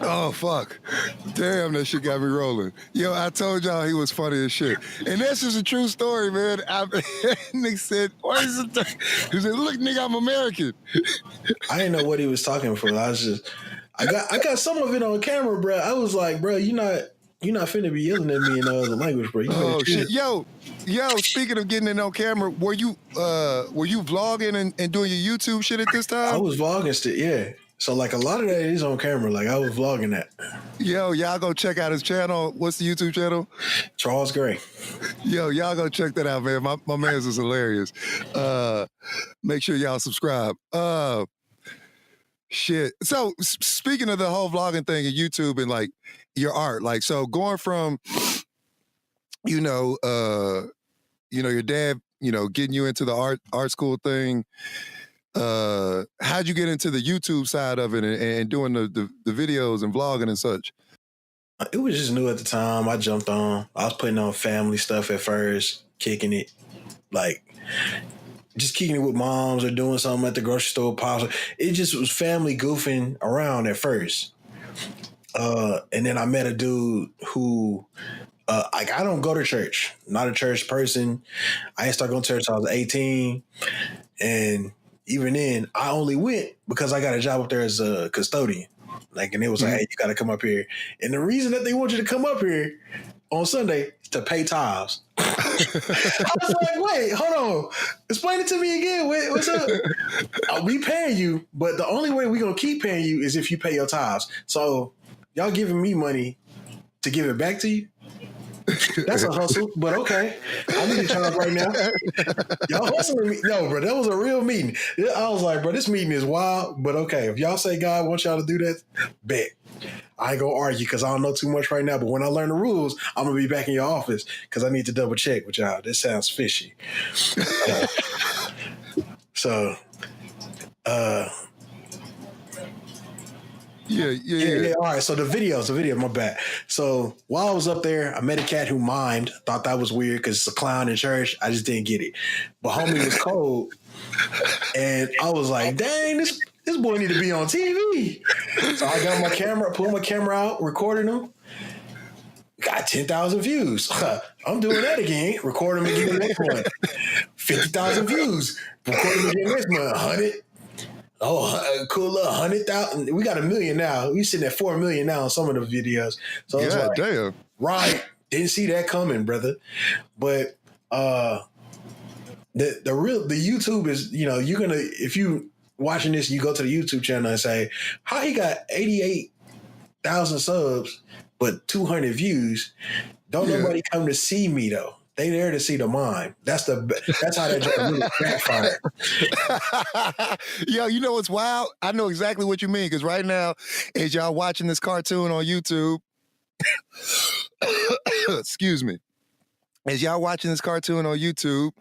C: Oh, fuck. Damn, that shit got me rolling. Yo, I told y'all he was funny as shit. And that's just a true story, man. Nigga said, what is it? He said, look, nigga, I'm American.
A: I didn't know what he was talking for. I got some of it on camera, bro. I was like, bro, you're not finna be yelling at me in no other language, bro.
C: Oh, shit. Yo, speaking of getting it on camera, were you vlogging and doing your YouTube shit at this time?
A: I was vlogging still, yeah. So, like, a lot of that is on camera. Like, I was vlogging that.
C: Yo, y'all go check out his channel. What's the YouTube channel?
A: Charles Gray.
C: Yo, y'all go check that out, man. My man's is hilarious. Make sure y'all subscribe. Shit. So, speaking of the whole vlogging thing and YouTube and, like, your art, like, so going from, your dad, getting you into the art school thing, how'd you get into the YouTube side of it and doing the videos and vlogging and such?
A: It was just new at the time. I jumped on. I was putting on family stuff at first, kicking it, like just kicking it with moms or doing something at the grocery store. Pops. It just was family goofing around at first. And then I met a dude who, I don't go to church. Not a church person. I didn't start going to church until I was 18. And even then, I only went because I got a job up there as a custodian. Like, and it was like, hey, you got to come up here. And the reason that they want you to come up here on Sunday is to pay tithes. I was like, wait, hold on. Explain it to me again. Wait, what's up? We paying you, but the only way we're going to keep paying you is if you pay your tithes. So y'all giving me money to give it back to you? That's a hustle, but okay. I need a job right now. Y'all hustling me. No, bro, that was a real meeting. I was like, bro, this meeting is wild, but okay. If y'all say God wants y'all to do that, bet. I ain't gonna argue because I don't know too much right now, but when I learn the rules, I'm gonna be back in your office because I need to double check with y'all. This sounds fishy. Yeah. All right. So the video, my bad. So while I was up there, I met a cat who mimed. Thought that was weird because it's a clown in church. I just didn't get it. But homie was cold, and I was like, "Dang, this boy need to be on TV." So I got my camera, pulled my camera out, recorded him. Got 10,000 views. I'm doing that again. Record him again next month. 50,000 views. Record him again next month. 100. Cool, 100,000. We got 1 million now. We sitting at 4 million now on some of the videos. So it's
C: Yeah,
A: like,
C: damn.
A: right, didn't see that coming, brother. But the YouTube is, you're gonna, if you watching this, you go to the YouTube channel and say, how he got 88,000 subs but 200 views. Don't nobody come to see me though. They there to see the mime. That's how that joke really backfired.
C: Yo, you know what's wild? I know exactly what you mean, because right now, as y'all watching this cartoon on YouTube, excuse me, as y'all watching this cartoon on YouTube,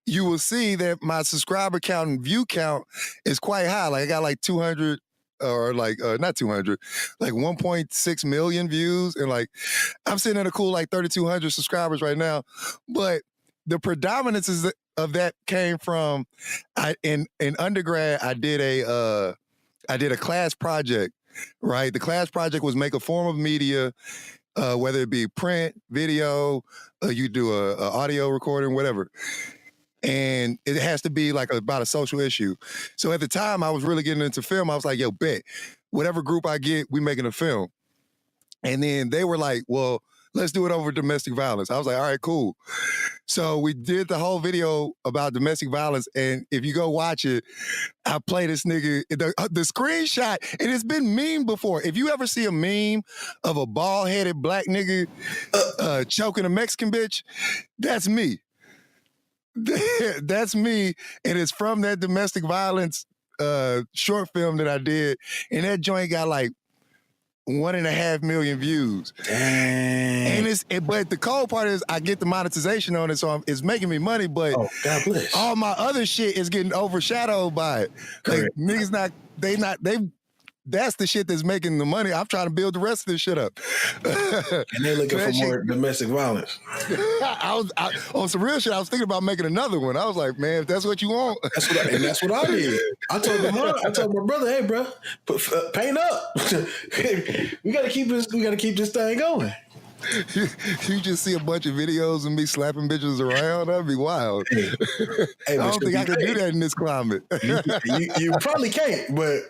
C: you will see that my subscriber count and view count is quite high. Like I got like 200 or like not 200, like 1.6 million views, and like I'm sitting at a cool like 3,200 subscribers right now. But the predominance of that came from in undergrad. I did a class project. Right, the class project was make a form of media, whether it be print, video, you do a audio recording, whatever. And it has to be like about a social issue. So at the time I was really getting into film. I was like, yo, bet, whatever group I get, we making a film. And then they were like, well, let's do it over domestic violence. I was like, all right, cool. So we did the whole video about domestic violence. And if you go watch it, I play this nigga, the screenshot, and it's been memed before. If you ever see a meme of a bald-headed black nigga choking a Mexican bitch, that's me. That's me, and it's from that domestic violence short film that I did, and that joint got like 1.5 million views.
A: Dang.
C: And but the cold part is I get the monetization on it, so it's making me money. But
A: God bless.
C: all my other shit is getting overshadowed by it. Like niggas that's the shit that's making the money. I'm trying to build the rest of this shit up.
A: And they're looking for more domestic violence.
C: On some real shit, I was thinking about making another one. I was like, man, if that's what you want.
A: That's what I did. I told my brother, hey, bro, paint up. we gotta keep this thing going.
C: You just see a bunch of videos of me slapping bitches around. That'd be wild.
A: Hey,
C: I don't think I can do that in this climate.
A: You probably can't, but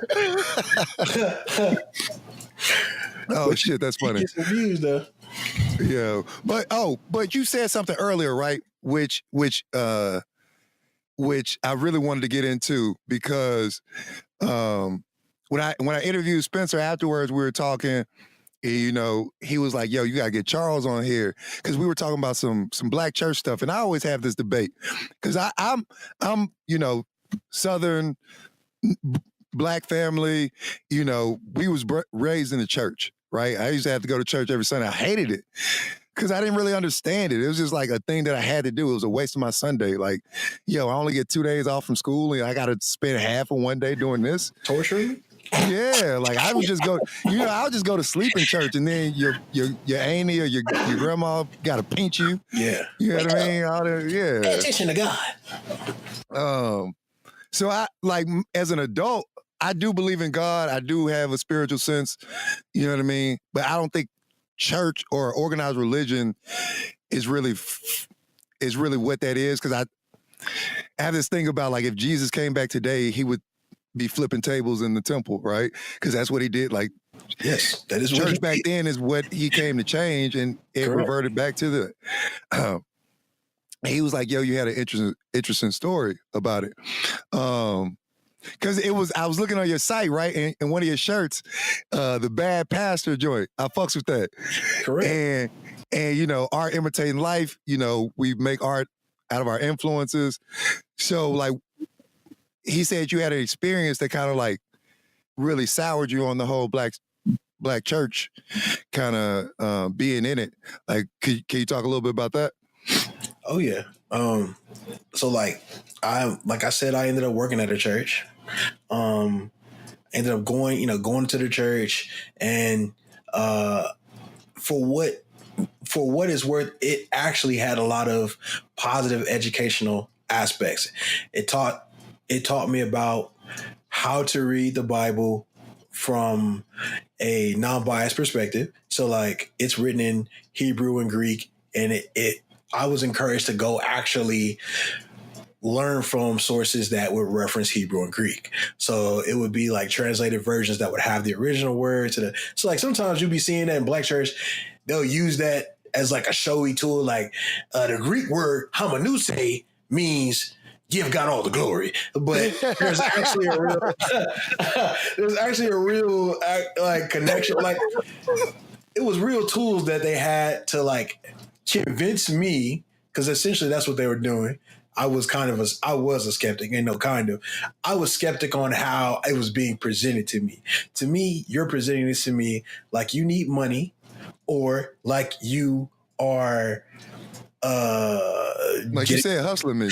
C: oh shit, that's funny.
A: Get some views though.
C: Yeah, but you said something earlier, right? Which I really wanted to get into, because when I interviewed Spencer afterwards, we were talking. You know, he was like, yo, you gotta get Charles on here, because we were talking about some black church stuff. And I always have this debate, because I'm Southern black family, we was raised in the church, right? I used to have to go to church every Sunday. I hated it because I didn't really understand it. It was just like a thing that I had to do. It was a waste of my Sunday. Like, I only get 2 days off from school, and I got to spend half of one day doing this.
A: Torture?
C: Yeah, like I would just go, I'll just go to sleep in church, and then your auntie or your grandma got to pinch you.
A: Yeah.
C: You know what I mean? All that, yeah.
A: Pay attention to God.
C: So I, like, as an adult, I do believe in God. I do have a spiritual sense. You know what I mean? But I don't think church or organized religion is really what that is. Because I have this thing about, like, if Jesus came back today, he would be flipping tables in the temple, right? Because that's what he did. Like,
A: yes, that is
C: church
A: what
C: back then is what he came to change, and it reverted back to the. He was like, "Yo, you had an interesting story about it." Because I was looking on your site, right, and one of your shirts, the Bad Pastor joint. I fucks with that.
A: Correct.
C: And art imitating life. We make art out of our influences. So, like, he said you had an experience that kind of like really soured you on the whole black church kind of being in it. Like, can you talk a little bit about that?
A: Oh yeah. So like I said, I ended up working at a church. Ended up going to the church, and for what it's worth, it actually had a lot of positive educational aspects. It taught me about how to read the Bible from a non-biased perspective. So like, it's written in Hebrew and Greek, and I was encouraged to go actually learn from sources that would reference Hebrew and Greek. So it would be like translated versions that would have the original words. So like sometimes you'll be seeing that in Black church, they'll use that as like a showy tool. Like the Greek word homonouse means give God all the glory, but there's actually a real like connection. Like it was real tools that they had to like convince me, because essentially that's what they were doing. I was a skeptic, I was skeptic on how it was being presented to me. To me, you're presenting this to me like you need money, or like you are
C: like you said, hustling me.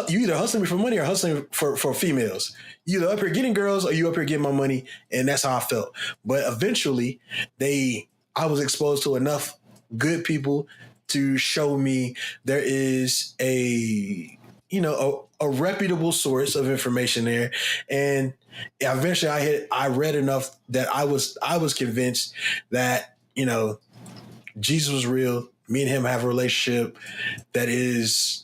A: You either hustling me for money or hustling for females. You either up here getting girls or you up here getting my money, and that's how I felt. But eventually, I was exposed to enough good people to show me there is a reputable source of information there, and eventually I read enough that I was convinced that Jesus was real. Me and him have a relationship that is,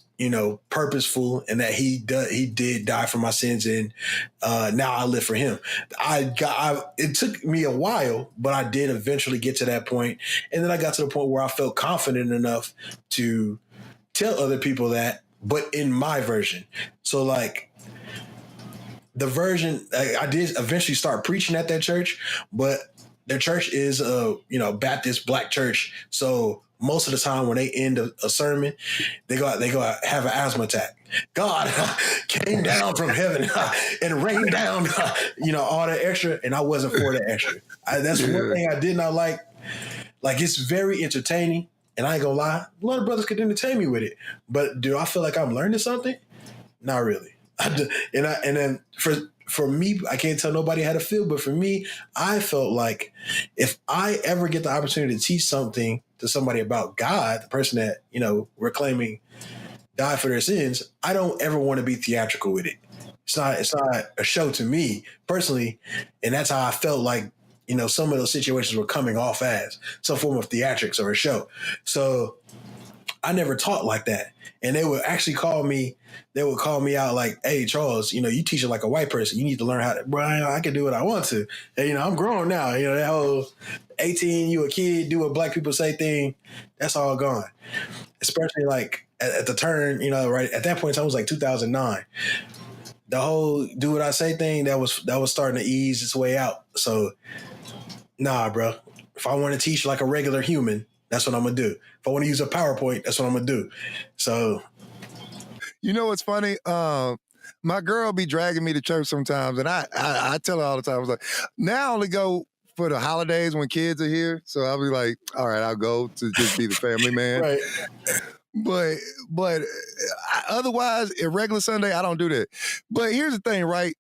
A: purposeful, and that he did die for my sins, and now I live for him. It took me a while, but I did eventually get to that point, and then I got to the point where I felt confident enough to tell other people that, but in my version. So like the version I did eventually start preaching at that church, but their church is a Baptist Black church, so most of the time when they end a sermon, they go have an asthma attack. God came down from heaven and rained down, all that extra, and I wasn't for that extra. That's one thing I did not like. Like, it's very entertaining, and I ain't gonna lie, a lot of brothers could entertain me with it. But do I feel like I'm learning something? Not really. And then for me, I can't tell nobody how to feel, but for me, I felt like if I ever get the opportunity to teach something to somebody about God, the person that, we're claiming died for their sins, I don't ever want to be theatrical with it. It's not a show to me personally. And that's how I felt like, some of those situations were coming off as some form of theatrics or a show. So I never taught like that. And they would actually call me out like, hey, Charles, you teach it like a white person. You need to learn how to, bro, I can do what I want to. And, I'm grown now. That whole 18, you a kid, do what Black people say thing, that's all gone. Especially like at the turn, right at that point in time, it was like 2009. The whole do what I say thing, that was starting to ease its way out. So, nah, bro. If I want to teach like a regular human, that's what I'm going to do. If I want to use a PowerPoint, that's what I'm going to do. So.
C: You know what's funny? My girl be dragging me to church sometimes, and I tell her all the time, I was like, now I only go for the holidays when kids are here. So I'll be like, all right, I'll go to just be the family man.
A: Right.
C: But otherwise, a regular Sunday, I don't do that. But here's the thing, right?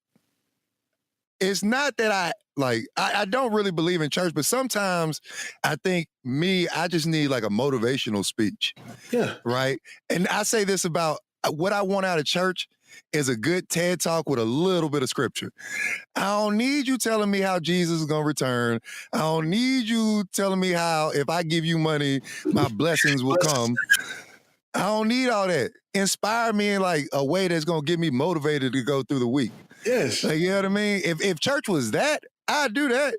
C: It's not that I don't really believe in church, but sometimes I think I just need like a motivational speech.
A: Yeah.
C: Right. And I say this about what I want out of church is a good TED Talk with a little bit of scripture. I don't need you telling me how Jesus is going to return. I don't need you telling me how if I give you money, my blessings will come. I don't need all that. Inspire me in like a way that's going to get me motivated to go through the week.
A: Yes.
C: Like, you know what I mean? If church was that, I'd do that.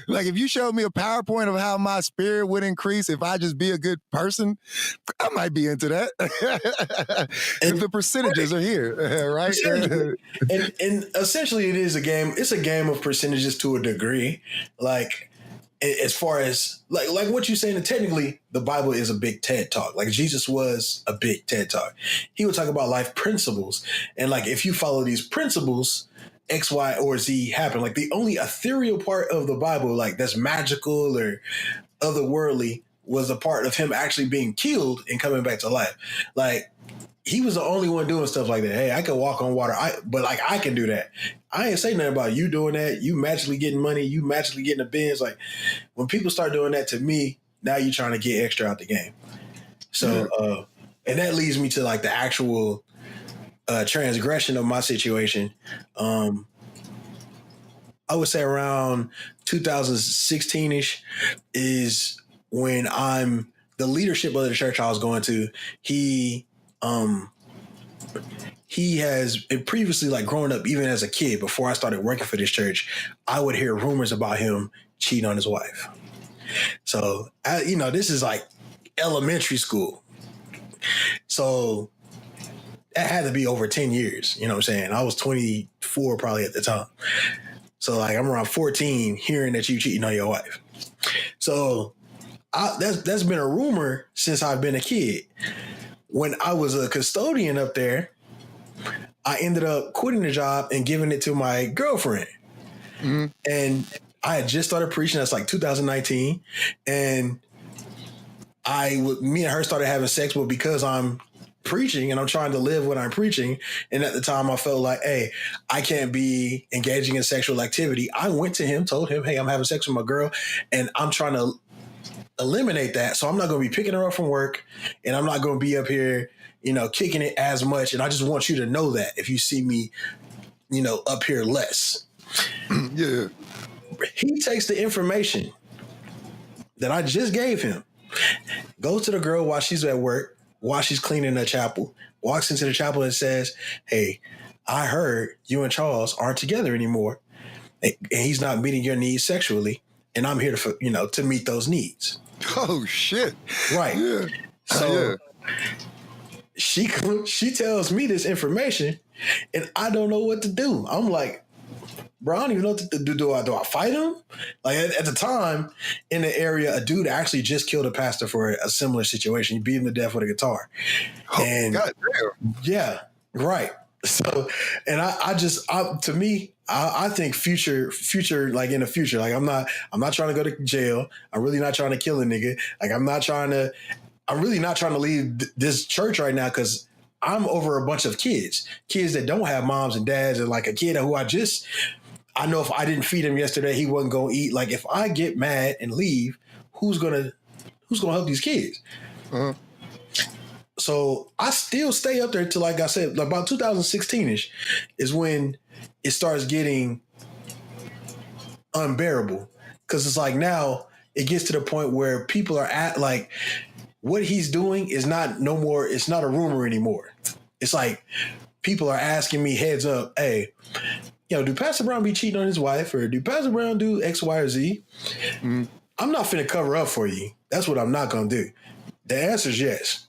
C: Like, if you showed me a PowerPoint of how my spirit would increase if I just be a good person, I might be into that. If the percentages are here, right?
A: And essentially it is a game. It's a game of percentages to a degree. Like, as far as like what you're saying, and technically the Bible is a big TED Talk. Like, Jesus was a big TED Talk. He would talk about life principles. And like, if you follow these principles, X, Y, or Z happen. Like, the only ethereal part of the Bible, like that's magical or otherworldly, was a part of him actually being killed and coming back to life. Like, he was the only one doing stuff like that. Hey, I can walk on water, but like I can do that. I ain't say nothing about you doing that. You magically getting money. You magically getting a Benz. Like, when people start doing that to me, now you're trying to get extra out the game. So, and that leads me to like the actual transgression of my situation. I would say around 2016-ish is when the leadership of the church I was going to, he he has previously, like growing up, even as a kid, before I started working for this church, I would hear rumors about him cheating on his wife. So, this is like elementary school. So that had to be over 10 years. You know what I'm saying? I was 24 probably at the time. So like I'm around 14 hearing that you cheating on your wife. So that's been a rumor since I've been a kid. When I was a custodian up there, I ended up quitting the job and giving it to my girlfriend. Mm-hmm. And I had just started preaching. That's like 2019. And me and her started having sex, but because I'm preaching and I'm trying to live what I'm preaching, and at the time I felt like, hey, I can't be engaging in sexual activity. I went to him, told him, hey, I'm having sex with my girl and I'm trying to eliminate that. So I'm not going to be picking her up from work and I'm not going to be up here, kicking it as much. And I just want you to know that if you see me, up here less.
C: Yeah.
A: He takes the information that I just gave him, goes to the girl while she's at work, while she's cleaning the chapel, walks into the chapel and says, hey, I heard you and Charles aren't together anymore and he's not meeting your needs sexually. And I'm here to meet those needs.
C: Oh, shit.
A: Right. Yeah. So she tells me this information and I don't know what to do. I'm like, bro, I don't even know what to do. Do I fight him? Like at the time in the area, a dude actually just killed a pastor for a similar situation. He beat him to death with a guitar.
C: Oh,
A: and
C: God damn.
A: Yeah, right. So, and I think future, like in the future, like I'm not trying to go to jail. I'm really not trying to kill a nigga. Like I'm really not trying to leave this church right now because I'm over a bunch of kids that don't have moms and dads, and like a kid who I know if I didn't feed him yesterday, he wasn't going to eat. Like if I get mad and leave, who's going to help these kids? Uh-huh. So I still stay up there till, like I said, like about 2016-ish is when it starts getting unbearable. Cause it's like now it gets to the point where people are at like what he's doing is not no more. It's not a rumor anymore. It's like people are asking me heads up, hey, do Pastor Brown be cheating on his wife or do Pastor Brown do X, Y, or Z? Mm-hmm. I'm not finna cover up for you. That's what I'm not gonna do. The answer is yes.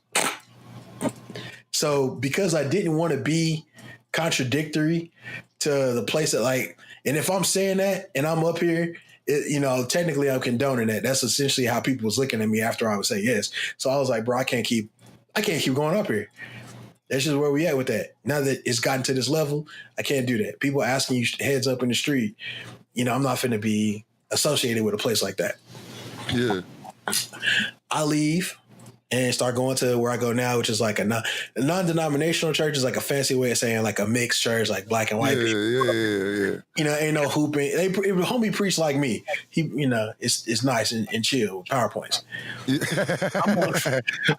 A: So because I didn't want to be contradictory to the place that and if I'm saying that and I'm up here, technically I'm condoning that. That's essentially how people was looking at me after I would say yes. So I was like, bro, I can't keep going up here. That's just where we at with that. Now that it's gotten to this level, I can't do that. People asking you heads up in the street, I'm not finna be associated with a place like that.
C: Yeah.
A: I leave and start going to where I go now, which is like a non-denominational church is like a fancy way of saying like a mixed church, like black and white people. Yeah. Ain't no hooping. Homie preach like me. He, it's nice and chill with PowerPoints.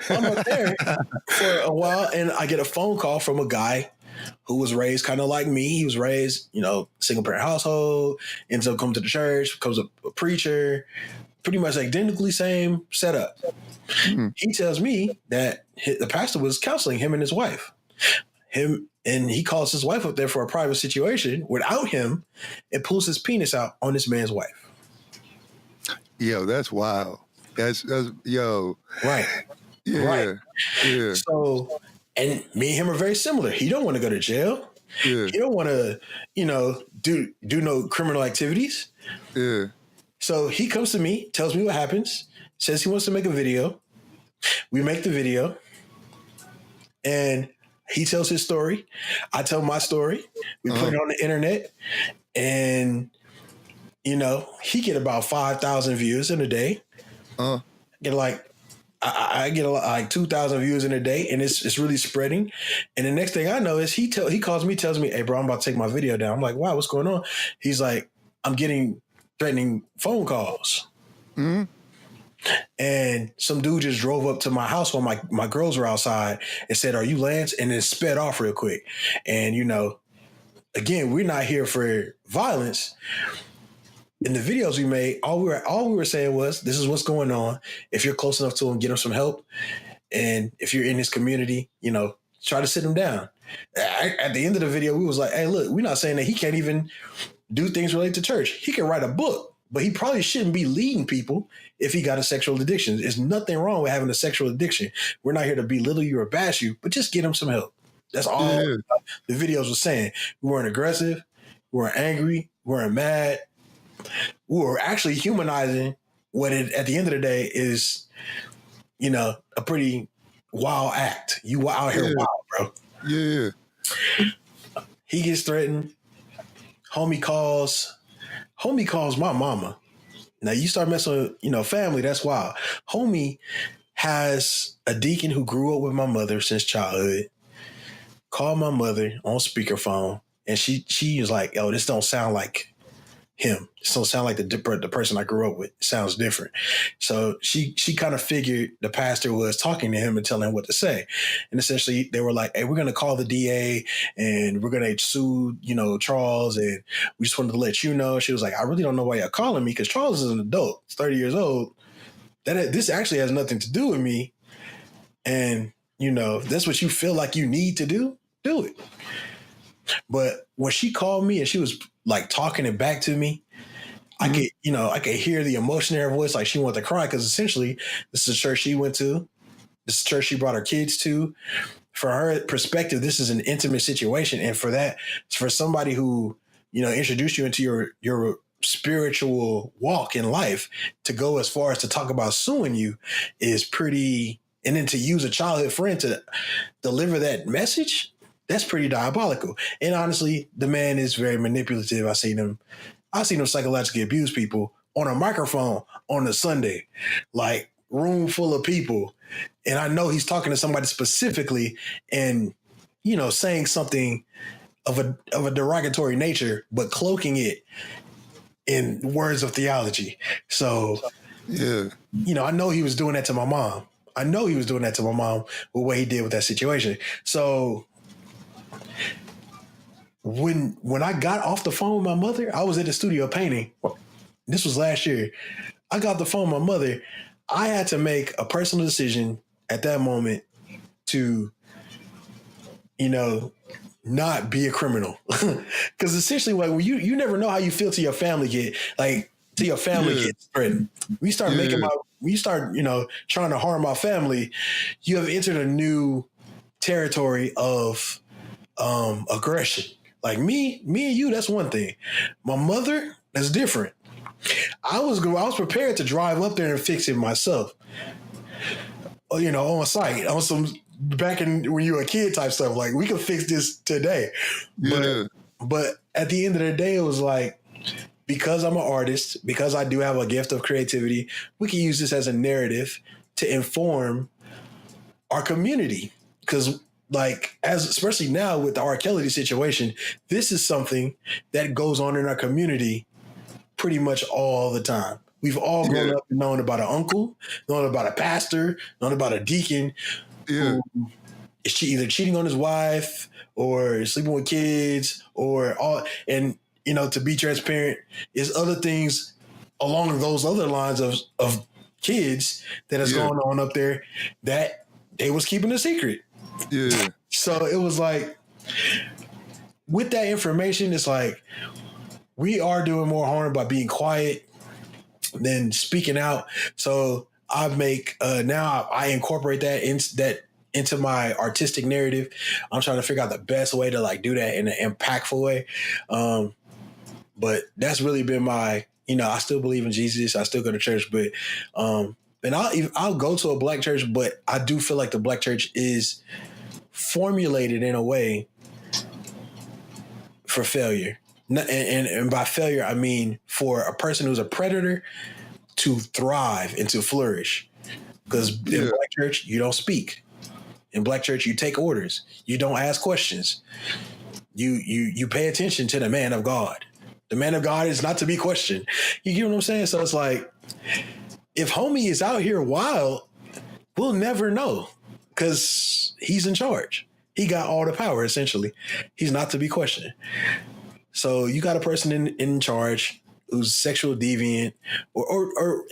A: I'm up there for a while and I get a phone call from a guy who was raised kind of like me. He was raised, single parent household, ends up coming to the church, becomes a preacher, pretty much identically same setup. Mm-hmm. He tells me that the pastor was counseling him and his wife. And he calls his wife up there for a private situation without him and pulls his penis out on this man's wife.
C: Yo, that's wild. That's yo.
A: Right.
C: Yeah.
A: Right.
C: Yeah.
A: So, and me and him are very similar. He don't want to go to jail. Yeah. He don't want to, do no criminal activities.
C: Yeah.
A: So he comes to me, tells me what happens, says he wants to make a video. We make the video and he tells his story. I tell my story. We put it on the internet and, he get about 5,000 views in a day. I get like 2,000 views in a day and it's really spreading. And the next thing I know is he calls me, tells me, hey bro, I'm about to take my video down. I'm like, wow, what's going on? He's like, I'm getting threatening phone calls. Mm-hmm. And some dude just drove up to my house while my girls were outside and said, are you Lance? And then sped off real quick. And, again, we're not here for violence. In the videos we made, all we were saying was, this is what's going on. If you're close enough to him, get him some help. And if you're in his community, try to sit him down. At the end of the video, we was like, hey, look, we're not saying that he can't even do things related to church. He can write a book, but he probably shouldn't be leading people if he got a sexual addiction. There's nothing wrong with having a sexual addiction. We're not here to belittle you or bash you, but just get him some help. That's all the videos were saying. We weren't aggressive. We weren't angry. We weren't mad. We were actually humanizing what it, at the end of the day, is, a pretty wild act. You out here wild, bro.
C: Yeah.
A: He gets threatened. Homie calls my mama. Now you start messing with, family, that's wild. Homie has a deacon who grew up with my mother since childhood. Called my mother on speakerphone, and she was like, "Oh, this don't sound like him. This don't sound like the person I grew up with. It sounds different." So she kind of figured the pastor was talking to him and telling him what to say. And essentially they were like, "Hey, we're going to call the DA and we're going to sue, Charles. And we just wanted to let you know." She was like, "I really don't know why you're calling me, because Charles is an adult. He's 30 years old. This actually has nothing to do with me. And, if that's what you feel like you need to do it." But when she called me and she was like talking it back to me, I could hear the emotion in her voice, like she wanted to cry, because essentially this is a church she went to. This is a church she brought her kids to. For her perspective, this is an intimate situation. And for somebody who, introduced you into your spiritual walk in life, to go as far as to talk about suing you is pretty, and then to use a childhood friend to deliver that message, that's pretty diabolical. And honestly, the man is very manipulative. I've seen him psychologically abuse people on a microphone on a Sunday, like room full of people. And I know he's talking to somebody specifically and, saying something of a derogatory nature, but cloaking it in words of theology. So,
C: yeah,
A: I know he was doing that to my mom. With what he did with that situation. So when I got off the phone with my mother, I was at the studio painting. This was last year. I got off the phone with my mother. I had to make a personal decision at that moment to, not be a criminal. Because essentially, like, you never know how you feel till your family gets threatened. We start trying to harm our family, you have entered a new territory of aggression. Like me and you, that's one thing. My mother, that's different. I was prepared to drive up there and fix it myself. On site, on some back in when you were a kid type stuff. Like, we could fix this today.
C: Yeah.
A: But at the end of the day, it was like, because I'm an artist, because I do have a gift of creativity, we can use this as a narrative to inform our community. Because, like, especially now with the R. Kelly situation, this is something that goes on in our community pretty much all the time. We've all grown up and known about an uncle, known about a pastor, known about a deacon who is either cheating on his wife or sleeping with kids or all. And, to be transparent, is other things along those other lines of kids that is going on up there that they was keeping a secret.
C: Yeah.
A: So it was like, with that information, it's like, we are doing more harm by being quiet than speaking out. So I make now I incorporate that into my artistic narrative. I'm trying to figure out the best way to like do that in an impactful way. But that's really been my, I still believe in Jesus. I still go to church, but and I'll go to a black church, but I do feel like the black church is formulated in a way for failure. And by failure, I mean for a person who's a predator to thrive and to flourish. Because in black church, you don't speak. In black church, you take orders. You don't ask questions. You pay attention to the man of God. The man of God is not to be questioned. You get what I'm saying? So it's like, if homie is out here wild, we'll never know because he's in charge. He got all the power, essentially. He's not to be questioned. So you got a person in charge who's sexual deviant,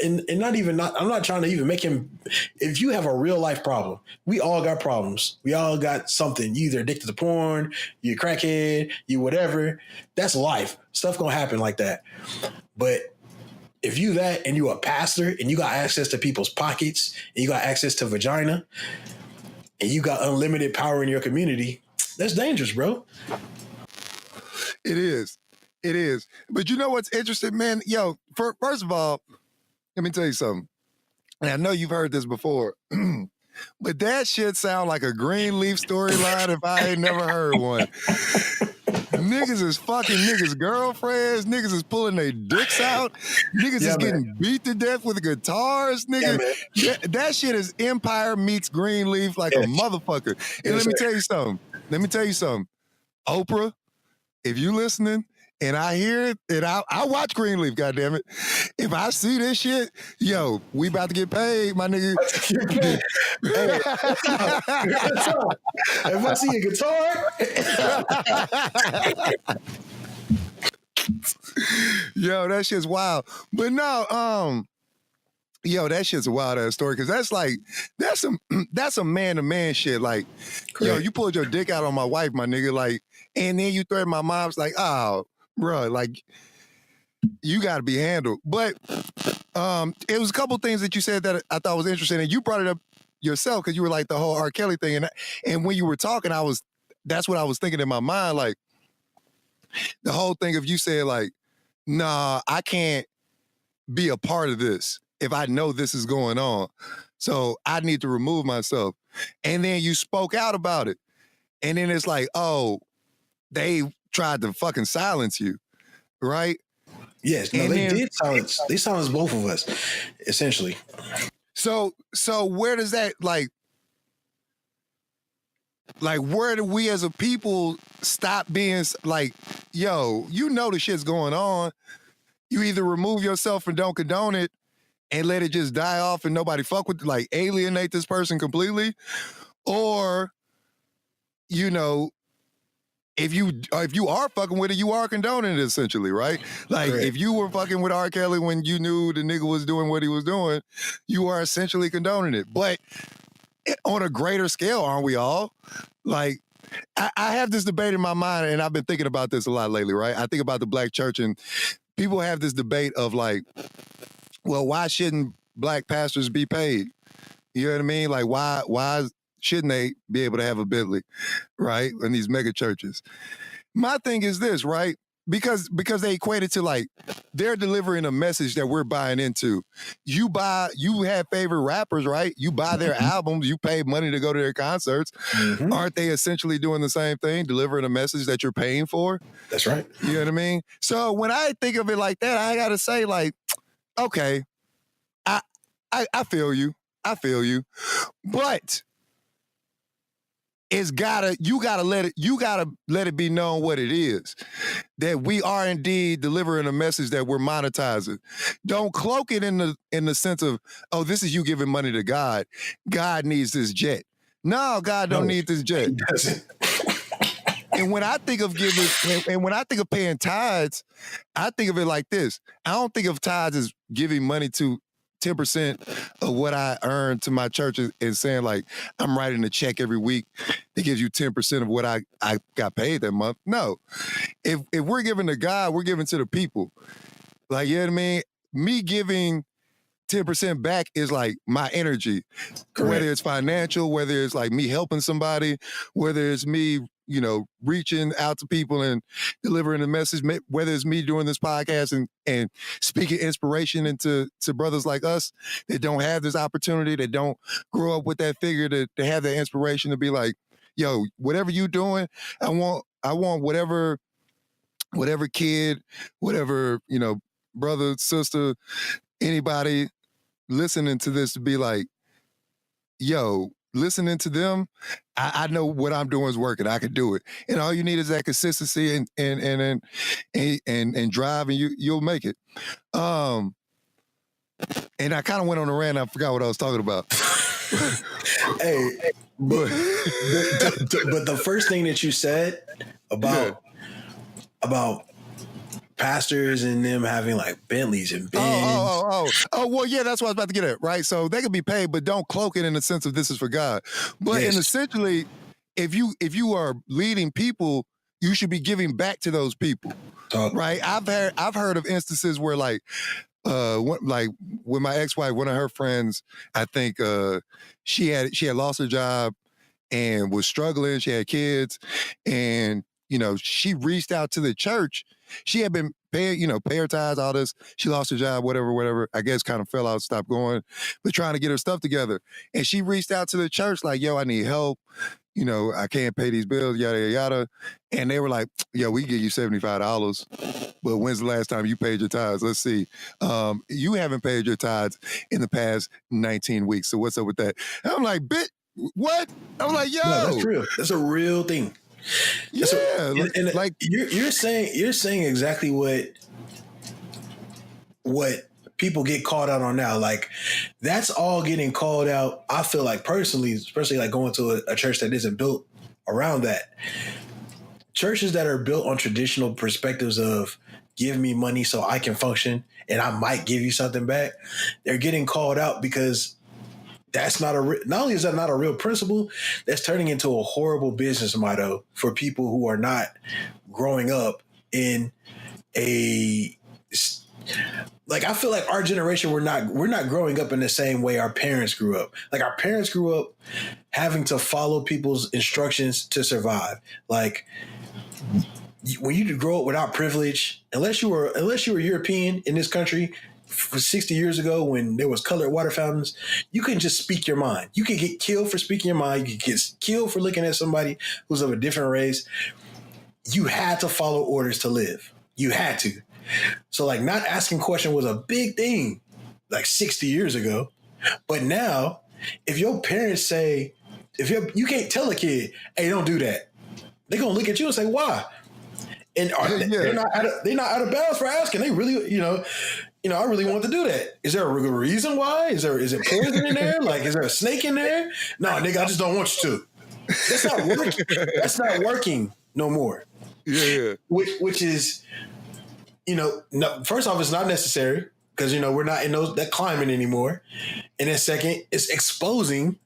A: and I'm not trying to even make him. If you have a real life problem, we all got problems. We all got something. You either addicted to porn, you crackhead, you whatever. That's life. Stuff gonna happen like that. But if you that and you a pastor and you got access to people's pockets and you got access to vagina and you got unlimited power in your community, that's dangerous, bro.
C: It is. It is. But you know what's interesting, man? Yo, first of all, let me tell you something. And I know you've heard this before, but that shit sound like a Greenleaf storyline if I ain't never heard one. Niggas is fucking niggas' girlfriends. Niggas is pulling their dicks out. Niggas is getting beat to death with guitars. Nigga, that shit is Empire meets Greenleaf like a motherfucker. And let me tell you something. Oprah, if you listening and I hear it, and I watch Greenleaf, goddammit. If I see this shit, yo, we about to get paid, my nigga.
A: If I see a guitar.
C: Yo, that shit's wild. But no, yo, that shit's a wild ass story because that's some man-to-man shit. Like, yo, you pulled your dick out on my wife, my nigga, like, and then you threaten my mom's like, oh, bro, like, you got to be handled. But it was a couple things that you said that I thought was interesting, and you brought it up yourself because you were like the whole R. Kelly thing, and when you were talking, that's what I was thinking in my mind, like the whole thing of you said like, nah, I can't be a part of this if I know this is going on, so I need to remove myself. And then you spoke out about it, and then it's like, oh, they tried to fucking silence you, right?
A: Yes, no, they silenced both of us, essentially.
C: So where does that like where do we as a people stop being like, yo, you know the shit's going on. You either remove yourself and don't condone it and let it just die off and nobody fuck with, like, alienate this person completely, or, you know, if you are fucking with it, you are condoning it, essentially, right? Like, if you were fucking with R. Kelly when you knew the nigga was doing what he was doing, you are essentially condoning it. But on a greater scale, aren't we all? Like, I have this debate in my mind, and I've been thinking about this a lot lately, right? I think about the black church, and people have this debate of like, well, why shouldn't black pastors be paid? You know what I mean? Like, why shouldn't they be able to have a Bentley, right? In these mega churches. My thing is this, right? Because they equate it to like, they're delivering a message that we're buying into. You have favorite rappers, right? You buy their albums, you pay money to go to their concerts. Mm-hmm. Aren't they essentially doing the same thing, delivering a message that you're paying for?
A: That's right.
C: You know what I mean? So when I think of it like that, I gotta say like, okay, I feel you. I feel you. But you gotta let it be known what it is. That we are indeed delivering a message that we're monetizing. Don't cloak it in the sense of, oh, this is you giving money to God. God needs this jet. No, God don't need this jet.
A: He doesn't.
C: And when I think of paying tithes, I think of it like this. I don't think of tithes as giving money to 10% of what I earn to my church and saying like, I'm writing a check every week that gives you 10% of what I got paid that month. No. If we're giving to God, we're giving to the people. Like, you know what I mean? Me giving 10% back is like my energy. Correct. Whether it's financial, whether it's like me helping somebody, whether it's me, you know, reaching out to people and delivering a message, whether it's me doing this podcast and speaking inspiration into brothers like us that don't have this opportunity, that don't grow up with that figure to have that inspiration to be like, yo, whatever you doing, I want whatever kid, whatever, you know, brother, sister, anybody listening to this to be like, yo, listening to them, I know what I'm doing is working. I can do it, and all you need is that consistency and drive, and you'll make it. And I kind of went on a rant. I forgot what I was talking about.
A: Hey, but the first thing that you said about pastors and them having like Bentleys and Benz.
C: Well, yeah, that's what I was about to get at, right? So they could be paid, but don't cloak it in the sense of this is for God. But
A: Yes.
C: and essentially, if you are leading people, you should be giving back to those people, right? I've heard of instances where like with my ex-wife, one of her friends, I think she had lost her job and was struggling. She had kids, and she reached out to the church. She had been paying, pay her tithes, all this. She lost her job, whatever. I guess kind of fell out, stopped going, but trying to get her stuff together. And she reached out to the church like, yo, I need help. I can't pay these bills, yada, yada, yada. And they were like, yeah, we give you $75. But when's the last time you paid your tithes? Let's see. You haven't paid your tithes in the past 19 weeks. So what's up with that? And I'm like, what? I'm like, yo.
A: No, that's real. That's a real thing.
C: Yeah.
A: And
C: like
A: you're saying exactly what people get called out on now. Like that's all getting called out. I feel like personally, especially like going to a church that isn't built around that. Churches that are built on traditional perspectives of give me money so I can function and I might give you something back. They're getting called out because that's not only is that not a real principle, that's turning into a horrible business motto for people who are not growing up in I feel like our generation, we're not growing up in the same way our parents grew up. Like our parents grew up having to follow people's instructions to survive. Like when you grow up without privilege, unless you were European in this country, for 60 years ago when there was colored water fountains, you couldn't just speak your mind. You could get killed for speaking your mind. You could get killed for looking at somebody who's of a different race. You had to follow orders to live. You had to. So like not asking questions was a big thing like 60 years ago. But now if your parents say, you can't tell a kid, hey, don't do that. They're going to look at you and say, why? And they're not out of bounds for asking. They really, I really want to do that. Is there a reason why? Is it poison in there? Like, is there a snake in there? No, nigga, I just don't want you to. That's not working. That's not working no more.
C: Yeah.
A: Which is, no, first off, it's not necessary because, we're not in that climate anymore. And then second, it's exposing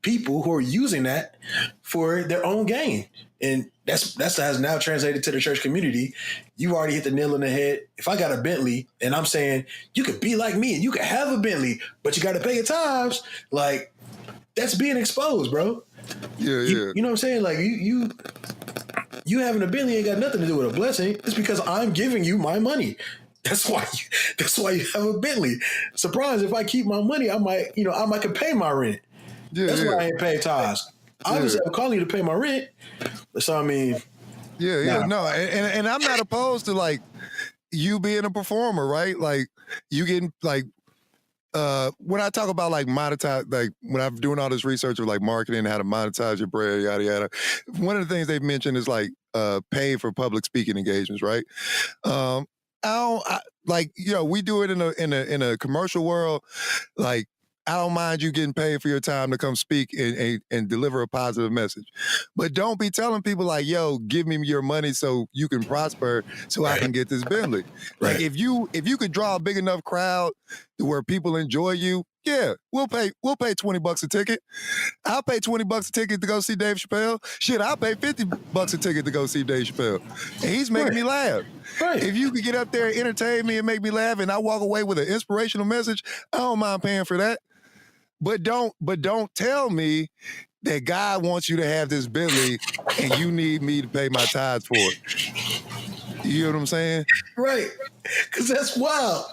A: people who are using that for their own gain. And that's has now translated to the church community. You already hit the nail on the head. If I got a Bentley and I'm saying you could be like me and you could have a Bentley, but you got to pay your tithes, like that's being exposed, bro.
C: Yeah.
A: You know what I'm saying? Like you having a Bentley ain't got nothing to do with a blessing. It's because I'm giving you my money. That's why you have a Bentley. Surprise! If I keep my money, I might could pay my rent. Yeah, that's why I ain't paying tithes. Obviously, I'm calling you to pay my rent. So I mean,
C: and I'm not opposed to like you being a performer, right? Like you getting like when I talk about like monetize, like when I'm doing all this research of like marketing, how to monetize your brand, yada yada. One of the things they've mentioned is like paying for public speaking engagements, right? We do it in a commercial world, like. I don't mind you getting paid for your time to come speak and deliver a positive message. But don't be telling people like, yo, give me your money so you can prosper so I can get this Bentley.
A: Right.
C: Like if you could draw a big enough crowd to where people enjoy you, yeah, we'll pay $20 a ticket. I'll pay $20 a ticket to go see Dave Chappelle. Shit, I'll pay $50 a ticket to go see Dave Chappelle. And he's making me laugh.
A: Right.
C: If you could get up there and entertain me and make me laugh and I walk away with an inspirational message, I don't mind paying for that. But don't tell me that God wants you to have this Bentley and you need me to pay my tithes for it. You know what I'm saying?
A: Right. Because that's wild.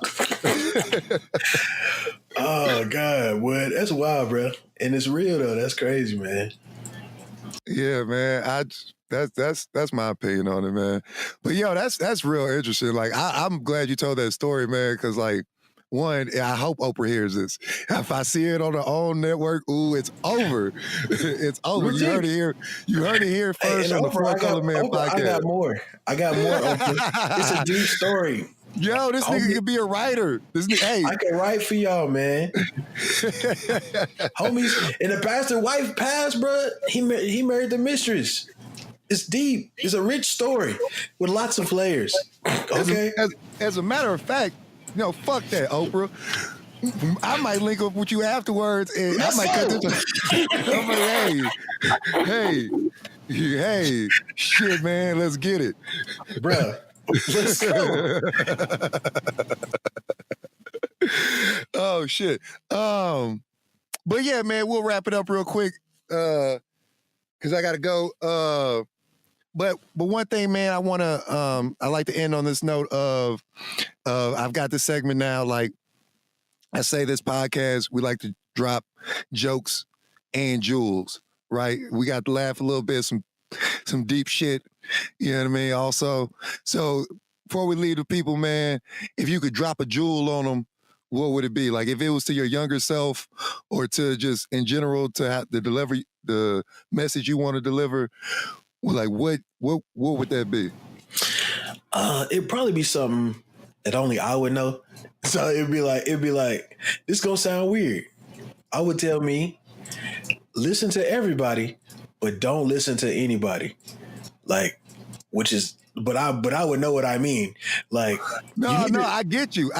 A: Oh, God, what? That's wild, bro. And it's real, though. That's crazy, man.
C: Yeah, man. That's my opinion on it, man. But, yo, that's real interesting. Like, I'm glad you told that story, man, because, like, one, I hope Oprah hears this. If I see it on her own network, it's over. It's over. You heard it here first on the Four Color Man podcast.
A: I got more, Oprah. It's a deep story.
C: Yo, this nigga could be a writer. Hey.
A: I can write for y'all, man. Homies, and the pastor wife passed, bro. He married the mistress. It's deep. It's a rich story with lots of layers. Okay.
C: As a matter of fact, fuck that, Oprah. I might link up with you afterwards, and I might cut this. I'm like, hey, shit, man, let's get it,
A: Bruh. Let's go.
C: Oh shit. But yeah, man, we'll wrap it up real quick, cause I gotta go. But one thing, man, I like to end on this note of I've got this segment now. Like I say, this podcast, we like to drop jokes and jewels, right? We got to laugh a little bit, some deep shit. You know what I mean? Also, so before we leave the people, man, if you could drop a jewel on them, what would it be? Like if it was to your younger self or to just in general to have to deliver the message you want to deliver, like what would that be?
A: It'd probably be something that only I would know. So it'd be like, this gonna sound weird. I would tell me, listen to everybody, but don't listen to anybody. Like, but I would know what I mean. Like,
C: I get you.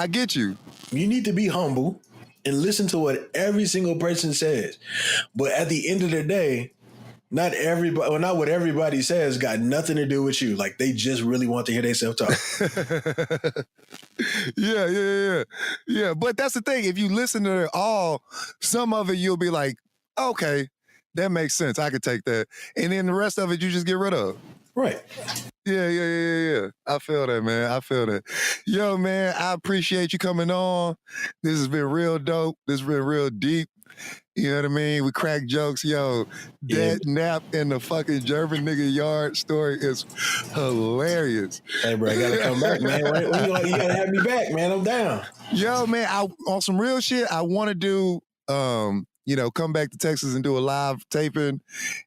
A: You need to be humble and listen to what every single person says. But at the end of the day, not what everybody says got nothing to do with you. Like they just really want to hear themselves talk.
C: Yeah. But that's the thing. If you listen to it all, some of it you'll be like, okay, that makes sense. I could take that. And then the rest of it you just get rid of.
A: Right.
C: Yeah. I feel that, man. I feel that. Yo, man, I appreciate you coming on. This has been real dope. This has been real deep. You know what I mean? We crack jokes. Yo, that nap in the fucking German nigga yard story is hilarious.
A: Hey, bro, I gotta come back, man. You gotta have me back, man. I'm down.
C: Yo, man, on some real shit, I want to do, come back to Texas and do a live taping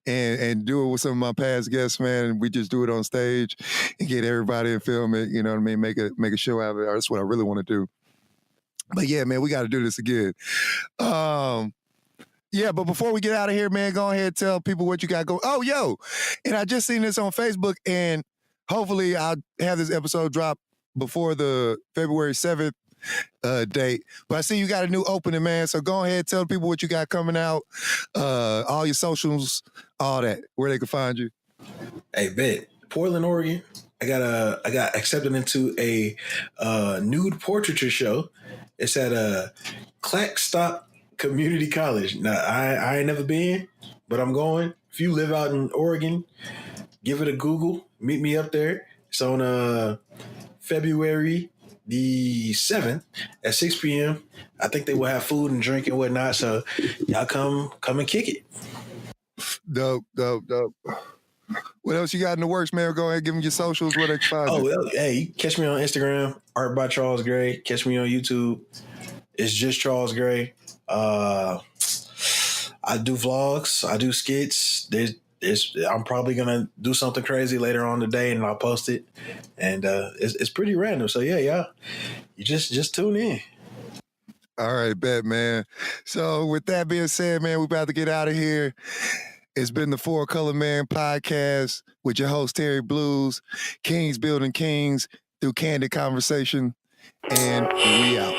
C: and do it with some of my past guests, man. We just do it on stage and get everybody and film it. You know what I mean? Make a show out of it. That's what I really want to do. But yeah, man, we got to do this again. Yeah, but before we get out of here, man, go ahead and tell people what you got going. Oh, yo, and I just seen this on Facebook, and hopefully I'll have this episode drop before the February 7th date. But I see you got a new opening, man, so go ahead and tell people what you got coming out, all your socials, all that, where they can find you.
A: Hey, bet. Portland, Oregon. I got accepted into a nude portraiture show. It's at Clackstock Community College. Now, I ain't never been, but I'm going. If you live out in Oregon, give it a Google. Meet me up there. It's on February the 7th at 6 p.m. I think they will have food and drink and whatnot. So y'all come and kick it.
C: Dope. What else you got in the works, man? Go ahead, give them your socials, where they can find you.
A: Well, hey, catch me on Instagram, Art by Charles Gray. Catch me on YouTube. It's just Charles Gray. I do vlogs. I do skits. I'm probably gonna do something crazy later on today, and I'll post it. And it's pretty random. So yeah, you just tune in.
C: All right, bet, man. So with that being said, man, we're about to get out of here. It's been the Four Color Man podcast with your host, Terry Blues, Kings Building Kings through candid conversation, and we out.